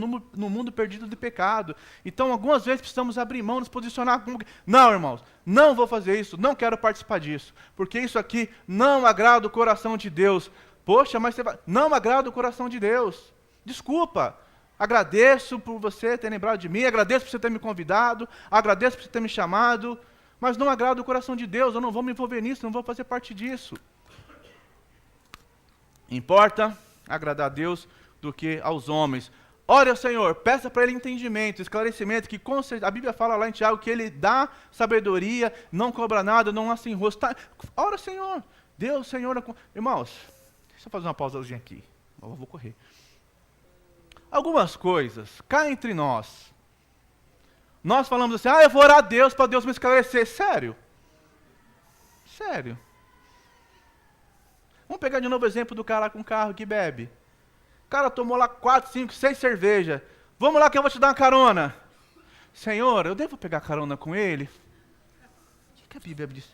Speaker 1: mundo perdido de pecado. Então, algumas vezes precisamos abrir mão, nos posicionar como... Não, irmãos, não vou fazer isso, não quero participar disso, porque isso aqui não agrada o coração de Deus. Poxa, mas você vai... Não agrada o coração de Deus. Desculpa. Agradeço por você ter lembrado de mim, agradeço por você ter me convidado, agradeço por você ter me chamado, mas não agrada o coração de Deus, eu não vou me envolver nisso, não vou fazer parte disso. Importa agradar a Deus do que aos homens. Ore ao Senhor, peça para Ele entendimento, esclarecimento, que a Bíblia fala lá em Tiago que Ele dá sabedoria, não cobra nada, não nasce em rosto. Tá? Ora ao Senhor, Deus, Senhor. Irmãos, deixa eu fazer uma pausazinha aqui, eu vou correr. Algumas coisas, cá entre nós falamos assim: eu vou orar a Deus para Deus me esclarecer. Sério? Sério? Vamos pegar de novo o exemplo do cara com carro que bebe. O cara tomou lá 4, 5, 6 cervejas. Vamos lá que eu vou te dar uma carona. Senhor, eu devo pegar carona com ele? O que a Bíblia diz?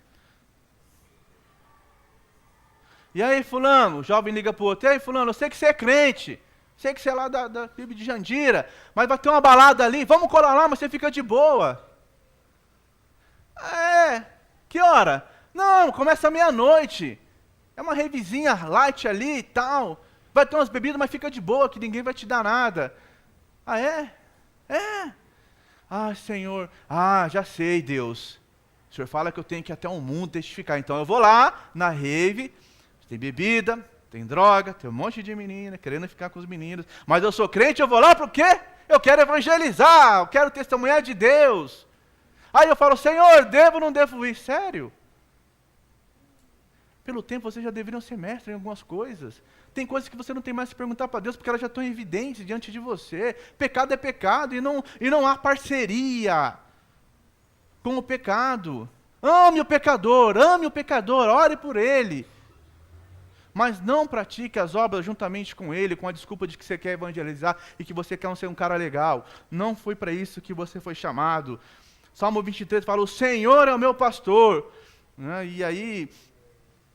Speaker 1: E aí, fulano, o jovem liga para o outro: e aí, fulano, eu sei que você é crente. Sei que você é lá da Bíblia de Jandira, mas vai ter uma balada ali. Vamos colar lá, mas você fica de boa. Que hora? Não, começa meia-noite. É uma revizinha light ali e tal. Vai ter umas bebidas, mas fica de boa, que ninguém vai te dar nada. É? Senhor. Já sei, Deus. O Senhor fala que eu tenho que ir até o mundo testificar. Então eu vou lá, na rave, tem bebida, tem droga, tem um monte de menina querendo ficar com os meninos. Mas eu sou crente, eu vou lá por quê? Eu quero evangelizar, eu quero testemunhar de Deus. Aí eu falo: Senhor, devo ou não devo ir? Sério? Pelo tempo vocês já deveriam ser mestres em algumas coisas. Tem coisas que você não tem mais que perguntar para Deus, porque elas já estão evidentes diante de você. Pecado é pecado e não há parceria com o pecado. Ame o pecador, ore por ele. Mas não pratique as obras juntamente com ele, com a desculpa de que você quer evangelizar e que você quer ser um cara legal. Não foi para isso que você foi chamado. Salmo 23 fala, o Senhor é o meu pastor. Né? E aí,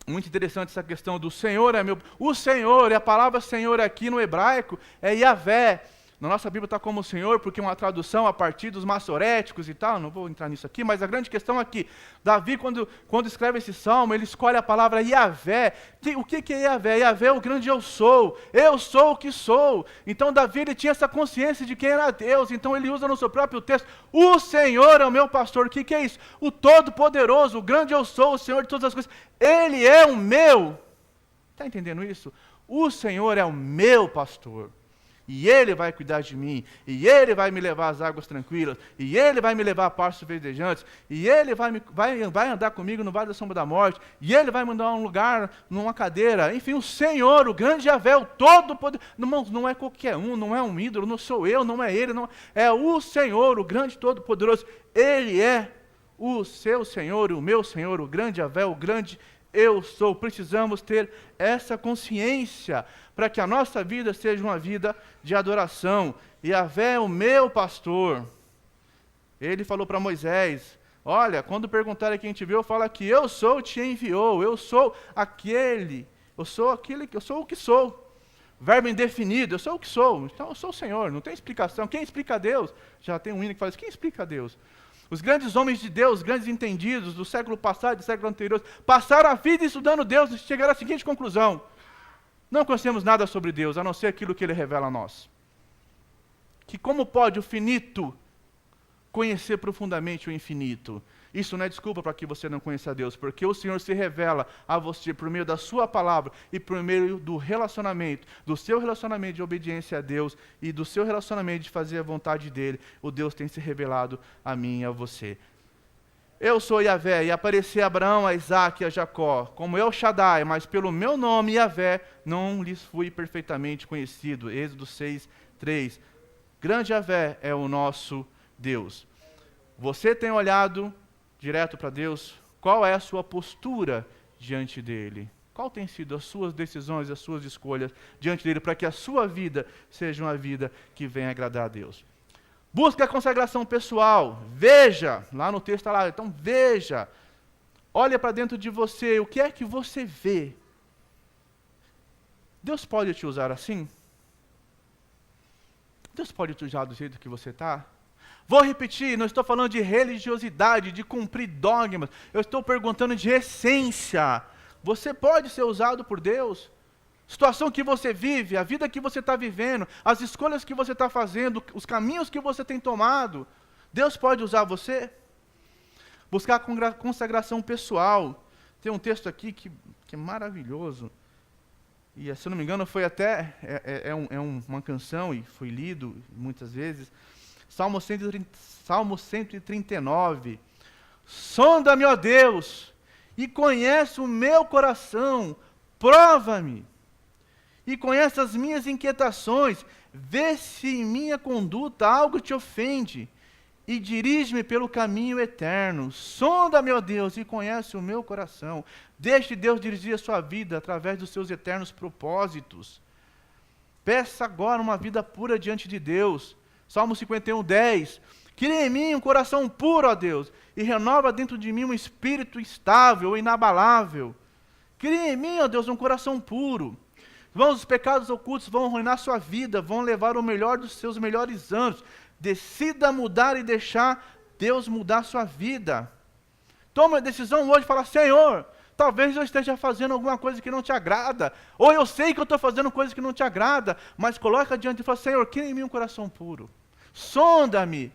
Speaker 1: muito interessante essa questão do Senhor é meu... O Senhor, e a palavra Senhor aqui no hebraico é Yavé. Na nossa Bíblia está como Senhor, porque é uma tradução a partir dos maçoréticos e tal, não vou entrar nisso aqui, mas a grande questão aqui, Davi, quando escreve esse salmo, ele escolhe a palavra Yavé. O que é Yavé? Yavé é o grande eu sou o que sou. Então Davi, ele tinha essa consciência de quem era Deus, então ele usa no seu próprio texto, o Senhor é o meu pastor. O que é isso? O Todo-Poderoso, o grande eu sou, o Senhor de todas as coisas, Ele é o meu. Está entendendo isso? O Senhor é o meu pastor. E Ele vai cuidar de mim, e Ele vai me levar às águas tranquilas, e Ele vai me levar a pastos verdejantes, e Ele vai andar comigo no vale da sombra da morte, e Ele vai me dar um lugar, numa cadeira. Enfim, o Senhor, o grande Javé, o todo-poderoso, não é qualquer um, não é um ídolo, não sou eu, não é Ele, não, é o Senhor, o grande todo-poderoso. Ele é o seu Senhor, o meu Senhor, o grande Javé, o grande eu sou. Precisamos ter essa consciência para que a nossa vida seja uma vida de adoração. Yahvé é o meu pastor. Ele falou para Moisés, olha, quando perguntarem quem te viu, fala que eu sou, te enviou, eu sou aquele, eu sou o que sou. Verbo indefinido, eu sou o que sou. Então eu sou o Senhor, não tem explicação. Quem explica a Deus? Já tem um hino que fala isso, quem explica a Deus? Os grandes homens de Deus, grandes entendidos do século passado e do século anterior, passaram a vida estudando Deus e chegaram à seguinte conclusão: não conhecemos nada sobre Deus, a não ser aquilo que Ele revela a nós. Que como pode o finito conhecer profundamente o infinito? Isso não é desculpa para que você não conheça a Deus, porque o Senhor se revela a você por meio da sua palavra e por meio do relacionamento, do seu relacionamento de obediência a Deus e do seu relacionamento de fazer a vontade dEle. O Deus tem se revelado a mim e a você. Eu sou Yahvé, e apareci a Abraão, a Isaac e a Jacó, como El Shaddai, mas pelo meu nome, Yahvé, não lhes fui perfeitamente conhecido. Êxodo 6:3. Grande Yahvé é o nosso Deus. Você tem olhado direto para Deus? Qual é a sua postura diante dEle? Qual tem sido as suas decisões, as suas escolhas diante dEle, para que a sua vida seja uma vida que venha agradar a Deus? Busca a consagração pessoal. Veja, lá no texto está lá, então veja. Olha para dentro de você, o que é que você vê? Deus pode te usar assim? Deus pode te usar do jeito que você está? Vou repetir, não estou falando de religiosidade, de cumprir dogmas. Eu estou perguntando de essência. Você pode ser usado por Deus? Situação que você vive, a vida que você está vivendo, as escolhas que você está fazendo, os caminhos que você tem tomado, Deus pode usar você? Buscar a consagração pessoal. Tem um texto aqui que é maravilhoso. E, se eu não me engano, foi até uma canção e foi lido muitas vezes. Salmo 139. Sonda-me, ó Deus, e conhece o meu coração, prova-me, e conhece as minhas inquietações, vê se em minha conduta algo te ofende, e dirige-me pelo caminho eterno. Sonda-me, ó Deus, e conhece o meu coração. Deixe Deus dirigir a sua vida através dos seus eternos propósitos. Peça agora uma vida pura diante de Deus. Salmo 51:10. Cria em mim um coração puro, ó Deus, e renova dentro de mim um espírito estável, inabalável. Cria em mim, ó Deus, um coração puro. Os pecados ocultos vão arruinar sua vida, vão levar o melhor dos seus melhores anos. Decida mudar e deixar Deus mudar sua vida. Toma a decisão hoje e fala: Senhor, talvez eu esteja fazendo alguma coisa que não te agrada, ou eu sei que eu estou fazendo coisa que não te agrada, mas coloca diante e fala: Senhor, cria em mim um coração puro. Sonda-me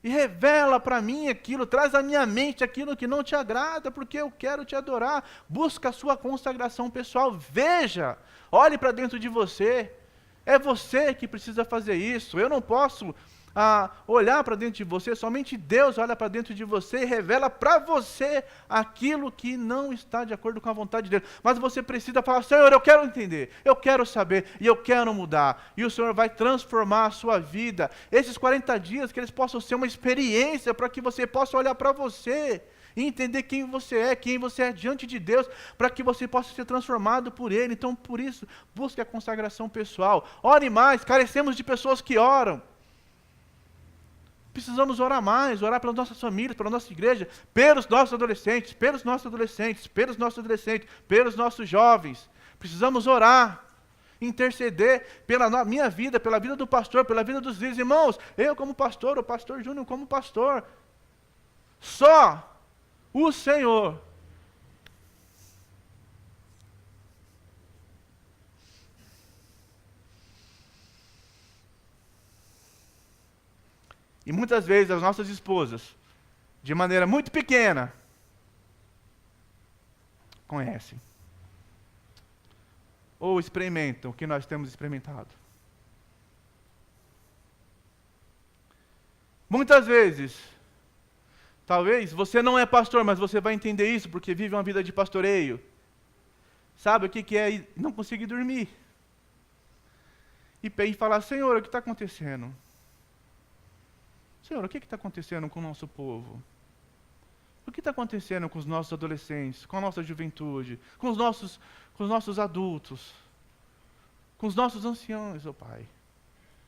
Speaker 1: e revela para mim aquilo, traz à minha mente aquilo que não te agrada, porque eu quero te adorar. Busca a sua consagração pessoal. Veja, olhe para dentro de você. É você que precisa fazer isso. Eu não posso olhar para dentro de você, somente Deus olha para dentro de você e revela para você aquilo que não está de acordo com a vontade dele. Mas você precisa falar: Senhor, eu quero entender, eu quero saber e eu quero mudar. E o Senhor vai transformar a sua vida. Esses 40 dias, que eles possam ser uma experiência para que você possa olhar para você e entender quem você é diante de Deus, para que você possa ser transformado por Ele. Então, por isso, busque a consagração pessoal. Ore mais, carecemos de pessoas que oram. Precisamos orar mais, orar pelas nossas famílias, pela nossa igreja, pelos nossos adolescentes, pelos nossos jovens. Precisamos orar, interceder pela minha vida, pela vida do pastor, pela vida dos líderes. Irmãos, eu como pastor, o pastor Júnior como pastor, só o Senhor e muitas vezes as nossas esposas, de maneira muito pequena, conhecem ou experimentam o que nós temos experimentado. Muitas vezes, talvez você não é pastor, mas você vai entender isso porque vive uma vida de pastoreio. Sabe o que é não conseguir dormir? E falar, Senhor, o que está acontecendo? Senhor, o que está acontecendo com o nosso povo? O que está acontecendo com os nossos adolescentes, com a nossa juventude, com os nossos adultos, com os nossos anciãos, ó Pai?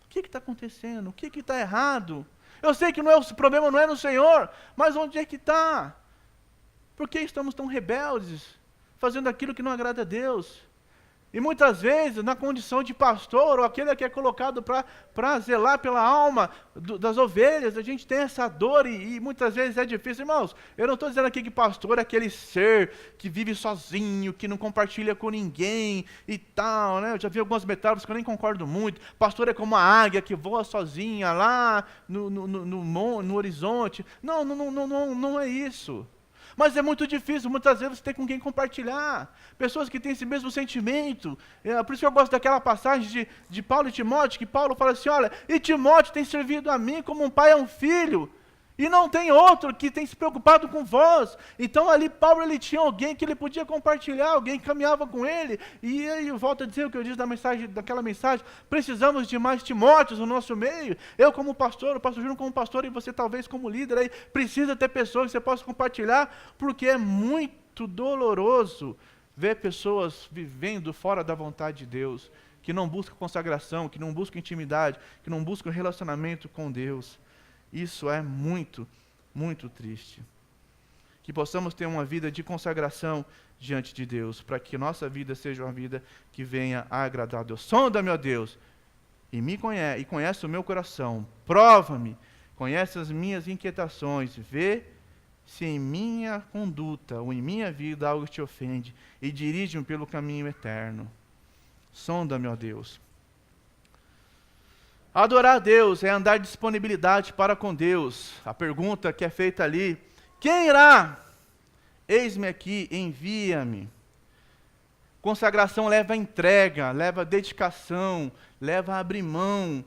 Speaker 1: O que está acontecendo? O que está errado? Eu sei que o problema não é no Senhor, mas onde é que está? Por que estamos tão rebeldes, fazendo aquilo que não agrada a Deus? E muitas vezes, na condição de pastor, ou aquele que é colocado para zelar pela alma das ovelhas, a gente tem essa dor e muitas vezes é difícil. Irmãos, eu não estou dizendo aqui que pastor é aquele ser que vive sozinho, que não compartilha com ninguém e tal, né? Eu já vi algumas metáforas que eu nem concordo muito. Pastor é como a águia que voa sozinha lá no horizonte. Não é isso. Mas é muito difícil, muitas vezes, ter com quem compartilhar. Pessoas que têm esse mesmo sentimento. Por isso que eu gosto daquela passagem de Paulo e Timóteo, que Paulo fala assim, olha, e Timóteo tem servido a mim como um pai a um filho, e não tem outro que tem se preocupado com vós. Então ali Paulo ele tinha alguém que ele podia compartilhar, alguém que caminhava com ele. E aí eu volto a dizer o que eu disse daquela mensagem, precisamos de mais Timóteos no nosso meio. Eu como pastor, o pastor Júnior como pastor e você talvez como líder, aí, precisa ter pessoas que você possa compartilhar, porque é muito doloroso ver pessoas vivendo fora da vontade de Deus, que não buscam consagração, que não buscam intimidade, que não buscam relacionamento com Deus. Isso é muito, muito triste. Que possamos ter uma vida de consagração diante de Deus, para que nossa vida seja uma vida que venha a agradar a Deus. Sonda-me, ó Deus, e conhece o meu coração. Prova-me, conhece as minhas inquietações. Vê se em minha conduta ou em minha vida algo te ofende e dirige-me pelo caminho eterno. Sonda-me, ó Deus. Adorar a Deus é andar em disponibilidade para com Deus. A pergunta que é feita ali, quem irá? Eis-me aqui, envia-me. Consagração leva a entrega, leva a dedicação, leva a abrir mão,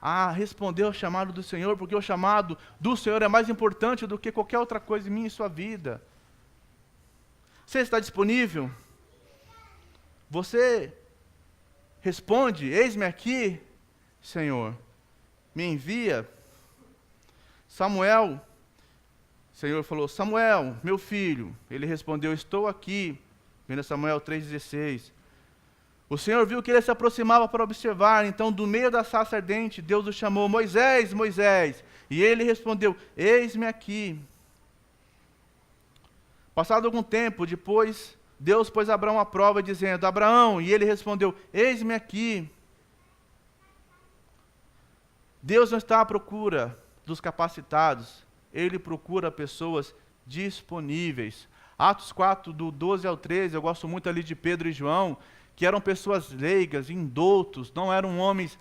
Speaker 1: a responder ao chamado do Senhor, porque o chamado do Senhor é mais importante do que qualquer outra coisa em minha e sua vida. Você está disponível? Você responde, eis-me aqui, Senhor, me envia. Samuel, o Senhor falou, Samuel, meu filho. Ele respondeu, estou aqui. 1 Samuel 3,16. O Senhor viu que ele se aproximava para observar, então do meio da sarça ardente, Deus o chamou, Moisés, Moisés. E ele respondeu, eis-me aqui. Passado algum tempo, depois, Deus pôs Abraão à prova, dizendo, Abraão, e ele respondeu, eis-me aqui. Deus não está à procura dos capacitados, Ele procura pessoas disponíveis. Atos 4, do 12 ao 13, eu gosto muito ali de Pedro e João, que eram pessoas leigas, indoutos, não eram homens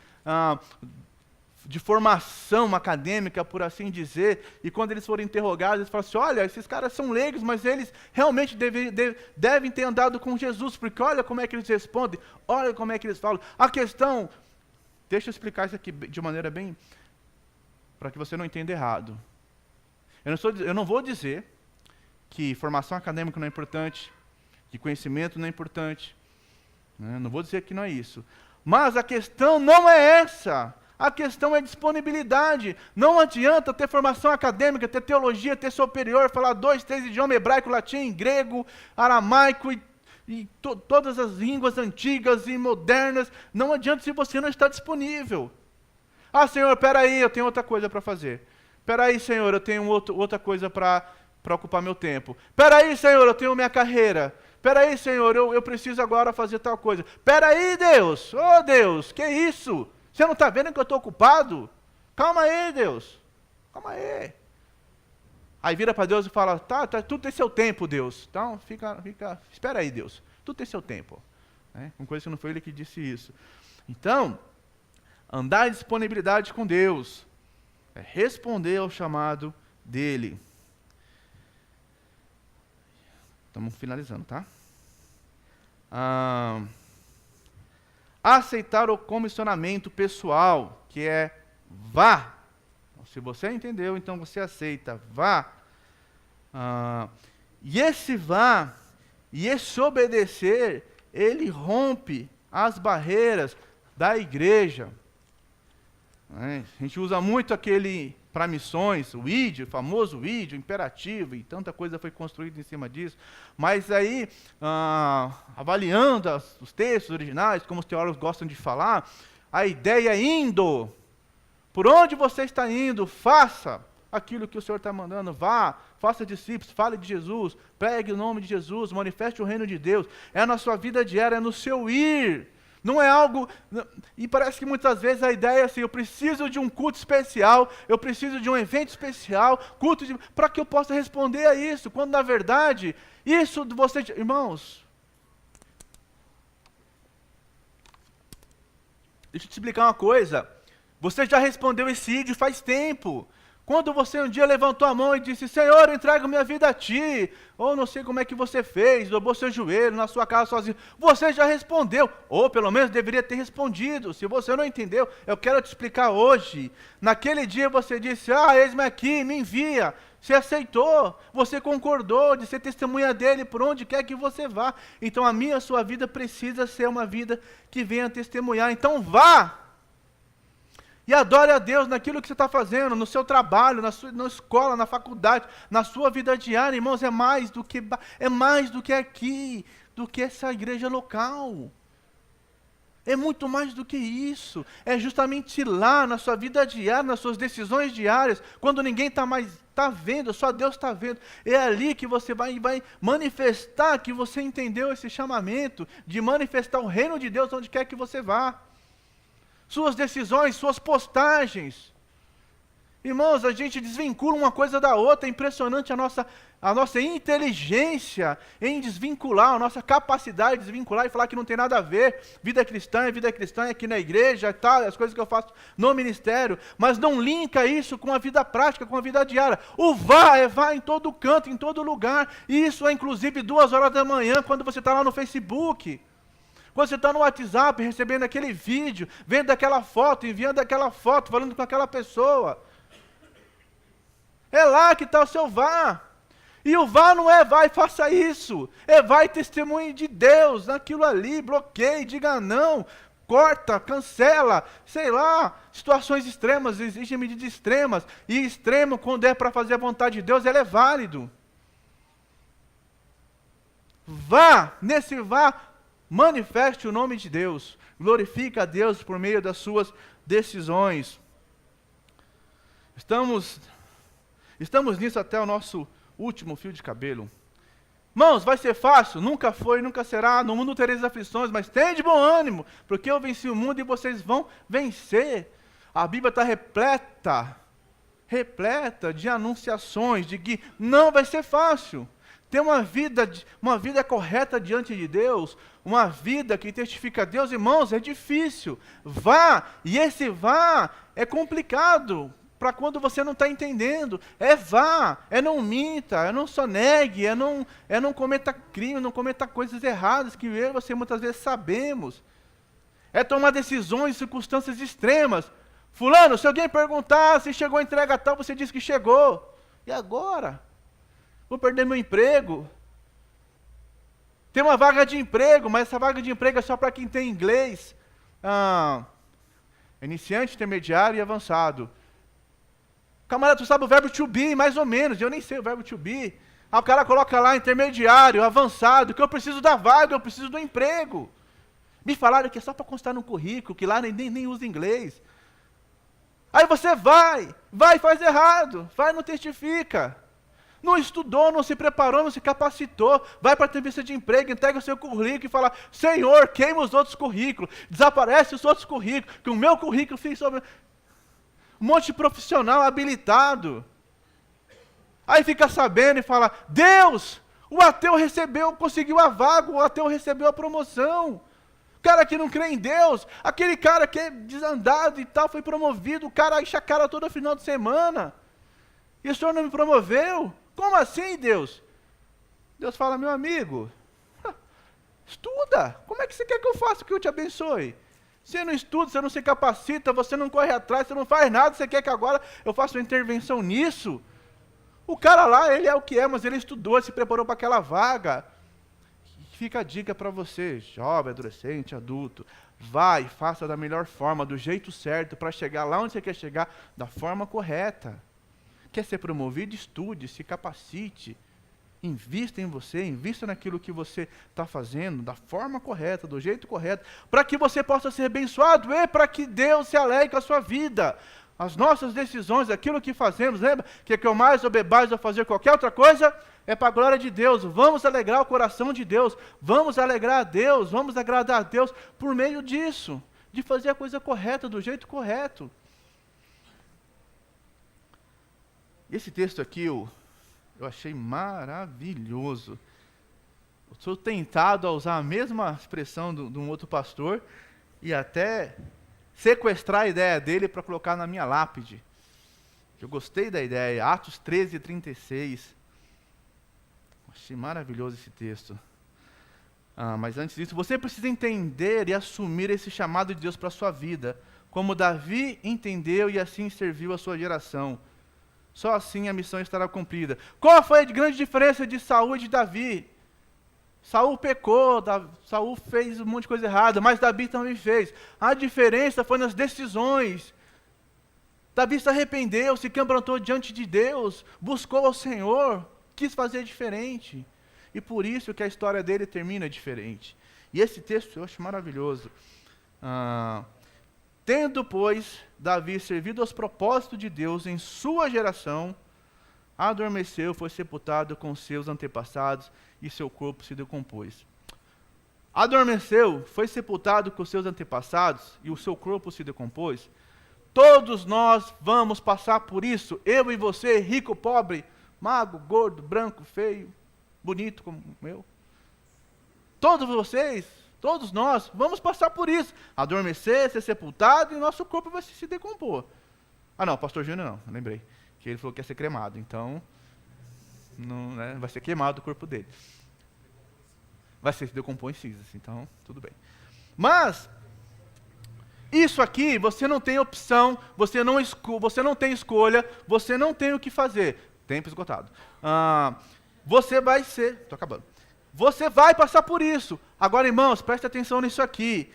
Speaker 1: de formação acadêmica, por assim dizer, e quando eles foram interrogados, eles falaram assim, olha, esses caras são leigos, mas eles realmente devem ter andado com Jesus, porque olha como é que eles respondem, olha como é que eles falam. A questão... Deixa eu explicar isso aqui de maneira bem... para que você não entenda errado. Eu não vou dizer que formação acadêmica não é importante, que conhecimento não é importante. Né? Não vou dizer que não é isso. Mas a questão não é essa. A questão é disponibilidade. Não adianta ter formação acadêmica, ter teologia, ter superior, falar 2, 3 idiomas, hebraico, latim, grego, aramaico e todas as línguas antigas e modernas, não adianta se você não está disponível. Ah, Senhor, espera aí, eu tenho outra coisa para fazer. Espera aí, Senhor, eu tenho outra coisa para ocupar meu tempo. Espera aí, Senhor, eu tenho minha carreira. Espera aí, Senhor, eu preciso agora fazer tal coisa. Espera aí, Deus. Oh, Deus, que isso? Você não está vendo que eu estou ocupado? Calma aí, Deus. Calma aí. Aí vira para Deus e fala, tá, tudo tem seu tempo, Deus. Então, espera aí, Deus. Tudo tem seu tempo. Uma coisa que não foi ele que disse isso. Então, andar em disponibilidade com Deus é responder ao chamado dele. Estamos finalizando, tá? Aceitar o comissionamento pessoal, que é vá. Se você entendeu, então você aceita, vá. E esse vá, e esse obedecer, ele rompe as barreiras da igreja. A gente usa muito aquele para missões, o ID, o famoso ID, o imperativo, e tanta coisa foi construída em cima disso. Mas aí, avaliando os textos originais, como os teólogos gostam de falar, a ideia é indo. Por onde você está indo, faça aquilo que o Senhor está mandando, vá, faça discípulos, fale de Jesus, pregue o nome de Jesus, manifeste o reino de Deus. É na sua vida diária, é no seu ir. Não é algo... E parece que muitas vezes a ideia é assim, eu preciso de um culto especial, eu preciso de um evento especial, para que eu possa responder a isso, quando na verdade, isso você... Irmãos, deixa eu te explicar uma coisa. Você já respondeu esse ID faz tempo. Quando você um dia levantou a mão e disse, Senhor, eu entrego minha vida a Ti, ou não sei como é que você fez, dobrou seu joelho na sua casa sozinho, você já respondeu, ou pelo menos deveria ter respondido. Se você não entendeu, eu quero te explicar hoje. Naquele dia você disse, eis-me aqui, me envia. Você aceitou, você concordou de ser testemunha dele por onde quer que você vá. Então a sua vida precisa ser uma vida que venha testemunhar. Então vá! E adore a Deus naquilo que você está fazendo, no seu trabalho, na escola, na faculdade, na sua vida diária, irmãos, é mais do que aqui, do que essa igreja local. É muito mais do que isso. É justamente lá, na sua vida diária, nas suas decisões diárias, quando ninguém está vendo, só Deus está vendo. É ali que você vai manifestar que você entendeu esse chamamento, de manifestar o reino de Deus onde quer que você vá. Suas decisões, suas postagens. Irmãos, a gente desvincula uma coisa da outra, é impressionante a nossa inteligência em desvincular, a nossa capacidade de desvincular e falar que não tem nada a ver, vida cristã é aqui na igreja, tal, as coisas que eu faço no ministério, mas não linka isso com a vida prática, com a vida diária. O vá em todo canto, em todo lugar, e isso é inclusive 2h da manhã, quando você está lá no Facebook. Quando você está no WhatsApp, recebendo aquele vídeo, vendo aquela foto, enviando aquela foto, falando com aquela pessoa. É lá que está o seu vá. E o vá não é vai, faça isso. É vai testemunho de Deus, naquilo ali, bloqueie, diga não, corta, cancela, sei lá, situações extremas, exigem medidas extremas. E extremo, quando é para fazer a vontade de Deus, ele é válido. Vá, nesse vá, manifeste o nome de Deus, glorifica a Deus por meio das suas decisões. Estamos nisso até o nosso último fio de cabelo. Irmãos, vai ser fácil? Nunca foi, nunca será. No mundo tereis aflições, mas tem de bom ânimo, porque eu venci o mundo e vocês vão vencer. A Bíblia está repleta de anunciações, de que não vai ser fácil. Ter uma vida correta diante de Deus, uma vida que testifica a Deus, irmãos, é difícil. Vá, e esse vá é complicado, para quando você não está entendendo. É vá, é não minta, é não sonegue, é não cometa crime, não cometa coisas erradas, que eu e você muitas vezes sabemos. É tomar decisões em circunstâncias extremas. Fulano, se alguém perguntar se chegou a entrega tal, você diz que chegou. E agora? Vou perder meu emprego. Tem uma vaga de emprego, mas essa vaga de emprego é só para quem tem inglês. Iniciante, intermediário e avançado. Camarada, tu sabe o verbo to be, mais ou menos. Eu nem sei o verbo to be. O cara coloca lá intermediário, avançado, que eu preciso da vaga, eu preciso do emprego. Me falaram que é só para constar no currículo, que lá nem usa inglês. Aí você vai e faz errado, vai e não testifica. Não estudou, não se preparou, não se capacitou, vai para a entrevista de emprego, entrega o seu currículo e fala, Senhor, queima os outros currículos, desaparece os outros currículos, que o meu currículo fica sobre... Um monte de profissional habilitado. Aí fica sabendo e fala, Deus, o ateu conseguiu a vaga, o ateu recebeu a promoção. O cara que não crê em Deus, aquele cara que é desandado e tal, foi promovido, o cara enche a cara todo final de semana. E o Senhor não me promoveu? Como assim, Deus? Deus fala, meu amigo, estuda. Como é que você quer que eu faça que eu te abençoe? Você não estuda, você não se capacita, você não corre atrás, você não faz nada, você quer que agora eu faça uma intervenção nisso? O cara lá, ele é o que é, mas ele estudou, se preparou para aquela vaga. Fica a dica para você, jovem, adolescente, adulto. Vai, faça da melhor forma, do jeito certo, para chegar lá onde você quer chegar, da forma correta. Quer ser promovido? Estude, se capacite. Invista em você, invista naquilo que você está fazendo, da forma correta, do jeito correto, para que você possa ser abençoado e para que Deus se alegre com a sua vida. As nossas decisões, aquilo que fazemos, lembra? Que eu mais ou bebais ou fazer qualquer outra coisa, é para a glória de Deus. Vamos alegrar o coração de Deus, vamos alegrar a Deus, vamos agradar a Deus por meio disso, de fazer a coisa correta, do jeito correto. Esse texto aqui eu achei maravilhoso. Eu sou tentado a usar a mesma expressão de um outro pastor e até sequestrar a ideia dele para colocar na minha lápide. Eu gostei da ideia, Atos 13:36. Achei maravilhoso esse texto. Mas antes disso, você precisa entender e assumir esse chamado de Deus para a sua vida, como Davi entendeu e assim serviu a sua geração. Só assim a missão estará cumprida. Qual foi a grande diferença de Saul e de Davi? Saul pecou, Saul fez um monte de coisa errada, mas Davi também fez. A diferença foi nas decisões. Davi se arrependeu, se quebrantou diante de Deus, buscou ao Senhor, quis fazer diferente. E por isso que a história dele termina diferente. E esse texto eu acho maravilhoso. Tendo, pois, Davi servido aos propósitos de Deus em sua geração, adormeceu, foi sepultado com seus antepassados e seu corpo se decompôs. Adormeceu, foi sepultado com seus antepassados e o seu corpo se decompôs. Todos nós vamos passar por isso, eu e você, rico, pobre, magro, gordo, branco, feio, bonito como eu. Todos vocês, todos nós, vamos passar por isso. Adormecer, ser sepultado e o nosso corpo vai se decompor. Não, pastor Júnior não, lembrei. Que ele falou que ia ser cremado, então não, né, vai ser queimado o corpo dele. Vai ser decompor em cinzas, então tudo bem. Mas, isso aqui, você não tem opção, você não tem escolha, você não tem o que fazer. Tempo esgotado. Você vai ser... Estou acabando. Você vai passar por isso. Agora, irmãos, preste atenção nisso aqui.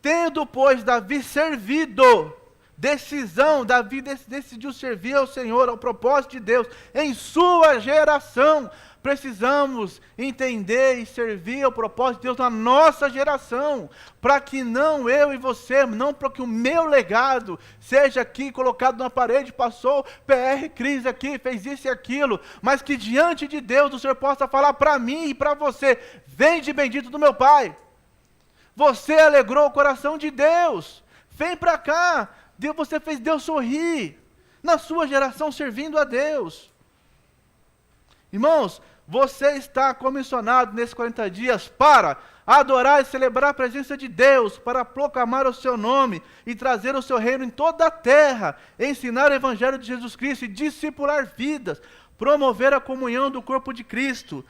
Speaker 1: Tendo, pois, Davi servido... Decisão, Davi decidiu servir ao Senhor, ao propósito de Deus, em sua geração. Precisamos entender e servir ao propósito de Deus na nossa geração, para que não eu e você, não para que o meu legado seja aqui colocado na parede, passou PR Cris aqui, fez isso e aquilo, mas que diante de Deus o Senhor possa falar para mim e para você, vem bendito do meu Pai. Você alegrou o coração de Deus, vem para cá. Você fez Deus sorrir na sua geração servindo a Deus. Irmãos, você está comissionado nesses 40 dias para adorar e celebrar a presença de Deus, para proclamar o seu nome e trazer o seu reino em toda a terra, ensinar o evangelho de Jesus Cristo e discipular vidas, promover a comunhão do corpo de Cristo.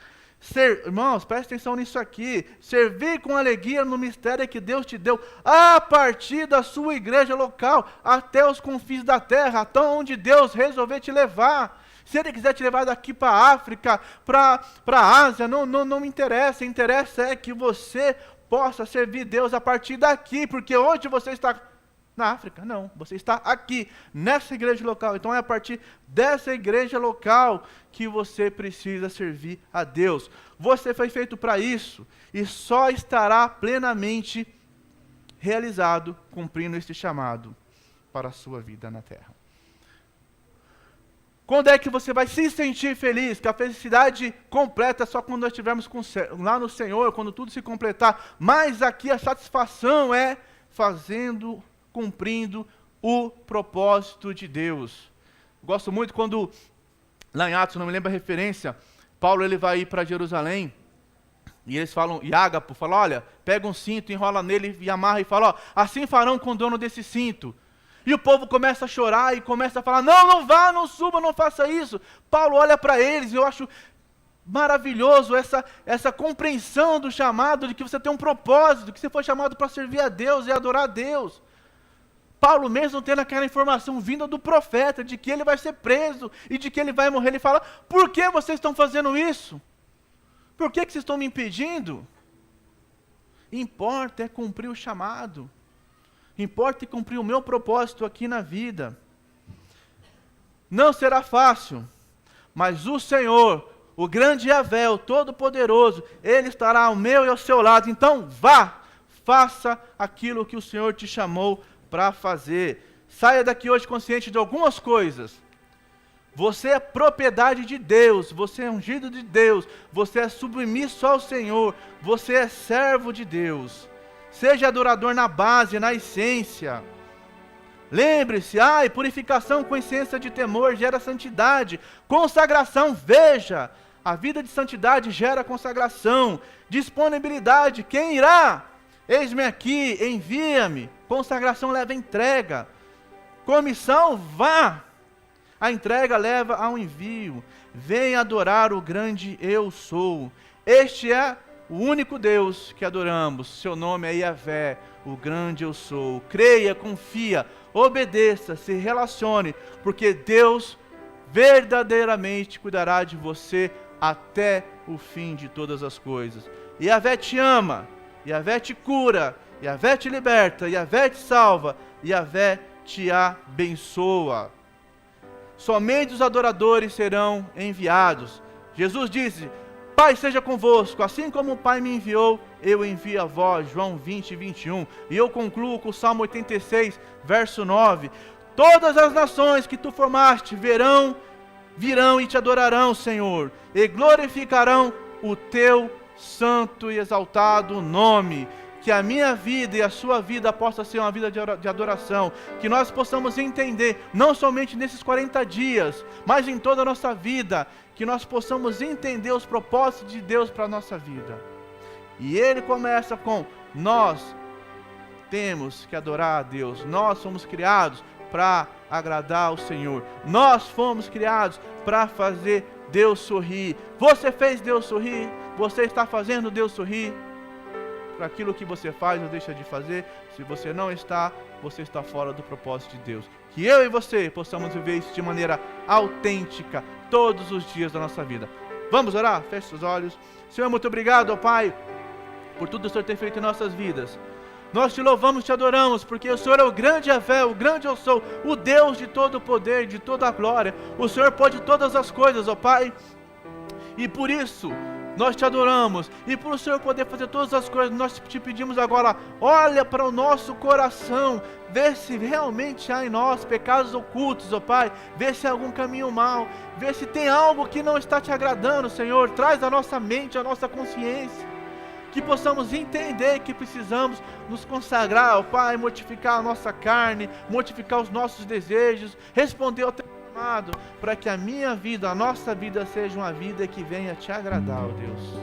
Speaker 1: Irmãos, preste atenção nisso aqui, servir com alegria no mistério que Deus te deu, a partir da sua igreja local, até os confins da terra, até onde Deus resolver te levar. Se Ele quiser te levar daqui para a África, para a Ásia, não me interessa, interessa é que você possa servir Deus a partir daqui, porque onde você está... Na África? Não, você está aqui, nessa igreja local. Então é a partir dessa igreja local que você precisa servir a Deus. Você foi feito para isso e só estará plenamente realizado cumprindo este chamado. para a sua vida na terra. Quando é que você vai se sentir feliz? Que a felicidade completa é só quando nós estivermos lá no Senhor, quando tudo se completar. Mas aqui a satisfação é fazendo, cumprindo o propósito de Deus. Gosto muito quando, lá em Atos, não me lembro a referência, Paulo ele vai ir para Jerusalém, e eles falam, e Ágapo fala, olha, pega um cinto, enrola nele e amarra e fala, ó, assim farão com o dono desse cinto. E o povo começa a chorar e começa a falar, não vá, não suba, não faça isso. Paulo olha para eles e eu acho maravilhoso essa compreensão do chamado, de que você tem um propósito, que você foi chamado para servir a Deus e adorar a Deus. Paulo mesmo tendo aquela informação vinda do profeta, de que ele vai ser preso e de que ele vai morrer, ele fala, por que vocês estão fazendo isso? Por que vocês estão me impedindo? Importa é cumprir o chamado. Importa é cumprir o meu propósito aqui na vida. Não será fácil, mas o Senhor, o grande Yahvé, o Todo-Poderoso, Ele estará ao meu e ao seu lado. Então vá, faça aquilo que o Senhor te chamou para fazer. Saia daqui hoje consciente de algumas coisas. Você é propriedade de Deus, você é ungido de Deus, você é submisso ao Senhor, você é servo de Deus. Seja adorador na base, na essência. Lembre-se, purificação com essência de temor gera santidade. Consagração, veja, a vida de santidade gera consagração. Disponibilidade, quem irá? Eis-me aqui, envia-me. Consagração leva entrega. Comissão, vá. A entrega leva ao envio. Venha adorar o grande eu sou. Este é o único Deus que adoramos, seu nome é Yahvé, o grande eu sou. Creia, confia, obedeça, se relacione, porque Deus verdadeiramente cuidará de você até o fim de todas as coisas. Yahvé te ama, Yahvé te cura, Yahvé te liberta, Yahvé te salva, Yahvé te abençoa. Somente os adoradores serão enviados. Jesus disse, Pai seja convosco, assim como o Pai me enviou, eu envio a vós, João 20, 21. E eu concluo com o Salmo 86, verso 9. Todas as nações que tu formaste virão e te adorarão, Senhor, e glorificarão o teu santo e exaltado nome. Que a minha vida e a sua vida possa ser uma vida de adoração, que nós possamos entender, não somente nesses 40 dias, mas em toda a nossa vida, que nós possamos entender os propósitos de Deus para a nossa vida. E Ele começa com, nós temos que adorar a Deus, nós somos criados para agradar ao Senhor, nós fomos criados para fazer Deus sorrir. Você fez Deus sorrir? Você está fazendo Deus sorrir? Para aquilo que você faz ou deixa de fazer, se você não está, você está fora do propósito de Deus. Que eu e você possamos viver isso de maneira autêntica todos os dias da nossa vida. Vamos orar? Feche seus olhos. Senhor, muito obrigado, ó Pai, por tudo que o Senhor tem feito em nossas vidas. Nós te louvamos, te adoramos, porque o Senhor é o grande Yahvé, o grande eu sou, o Deus de todo o poder, de toda a glória. O Senhor pode todas as coisas, ó Pai, e por isso nós te adoramos, e por o Senhor poder fazer todas as coisas, nós te pedimos agora, olha para o nosso coração, vê se realmente há em nós pecados ocultos, ó Pai, vê se há algum caminho mau, vê se tem algo que não está te agradando, Senhor, traz à nossa mente, à nossa consciência, que possamos entender que precisamos nos consagrar, ó Pai, mortificar a nossa carne, mortificar os nossos desejos, responder ao teu chamado, para que a minha vida, a nossa vida seja uma vida que venha te agradar, ó Deus.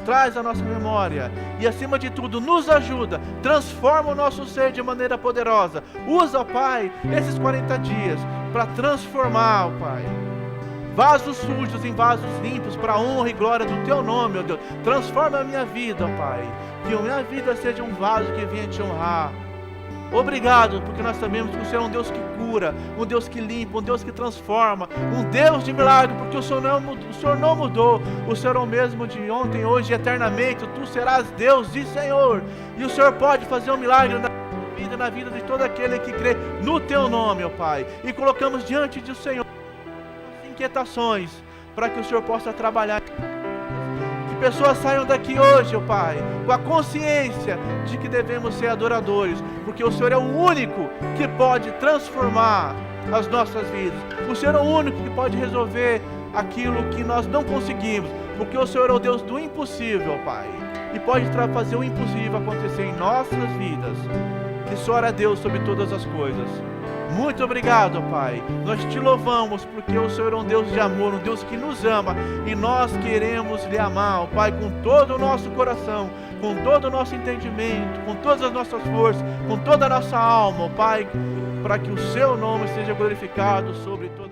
Speaker 1: Traz a nossa memória e, acima de tudo, nos ajuda, transforma o nosso ser de maneira poderosa. Usa, ó Pai, esses 40 dias para transformar, ó Pai, vasos sujos em vasos limpos, para a honra e glória do teu nome, ó Deus. Transforma a minha vida, ó Pai, que a minha vida seja um vaso que venha te honrar. Obrigado, porque nós sabemos que o Senhor é um Deus que cura, um Deus que limpa, um Deus que transforma, um Deus de milagre, porque o Senhor não mudou, o Senhor é o mesmo de ontem, hoje e eternamente. Tu serás Deus e Senhor, e o Senhor pode fazer um milagre na vida, na vida de todo aquele que crê no teu nome, ó Pai, e colocamos diante do Senhor as inquietações, para que o Senhor possa trabalhar, que pessoas saiam daqui hoje, ó Pai, com a consciência de que devemos ser adoradores, porque o Senhor é o único que pode transformar as nossas vidas. O Senhor é o único que pode resolver aquilo que nós não conseguimos, porque o Senhor é o Deus do impossível, Pai, e pode fazer o impossível acontecer em nossas vidas. Que só é Deus sobre todas as coisas. Muito obrigado, Pai. Nós te louvamos porque o Senhor é um Deus de amor, um Deus que nos ama, e nós queremos lhe amar, Pai, com todo o nosso coração, com todo o nosso entendimento, com todas as nossas forças, com toda a nossa alma, Pai, para que o seu nome seja glorificado sobre toda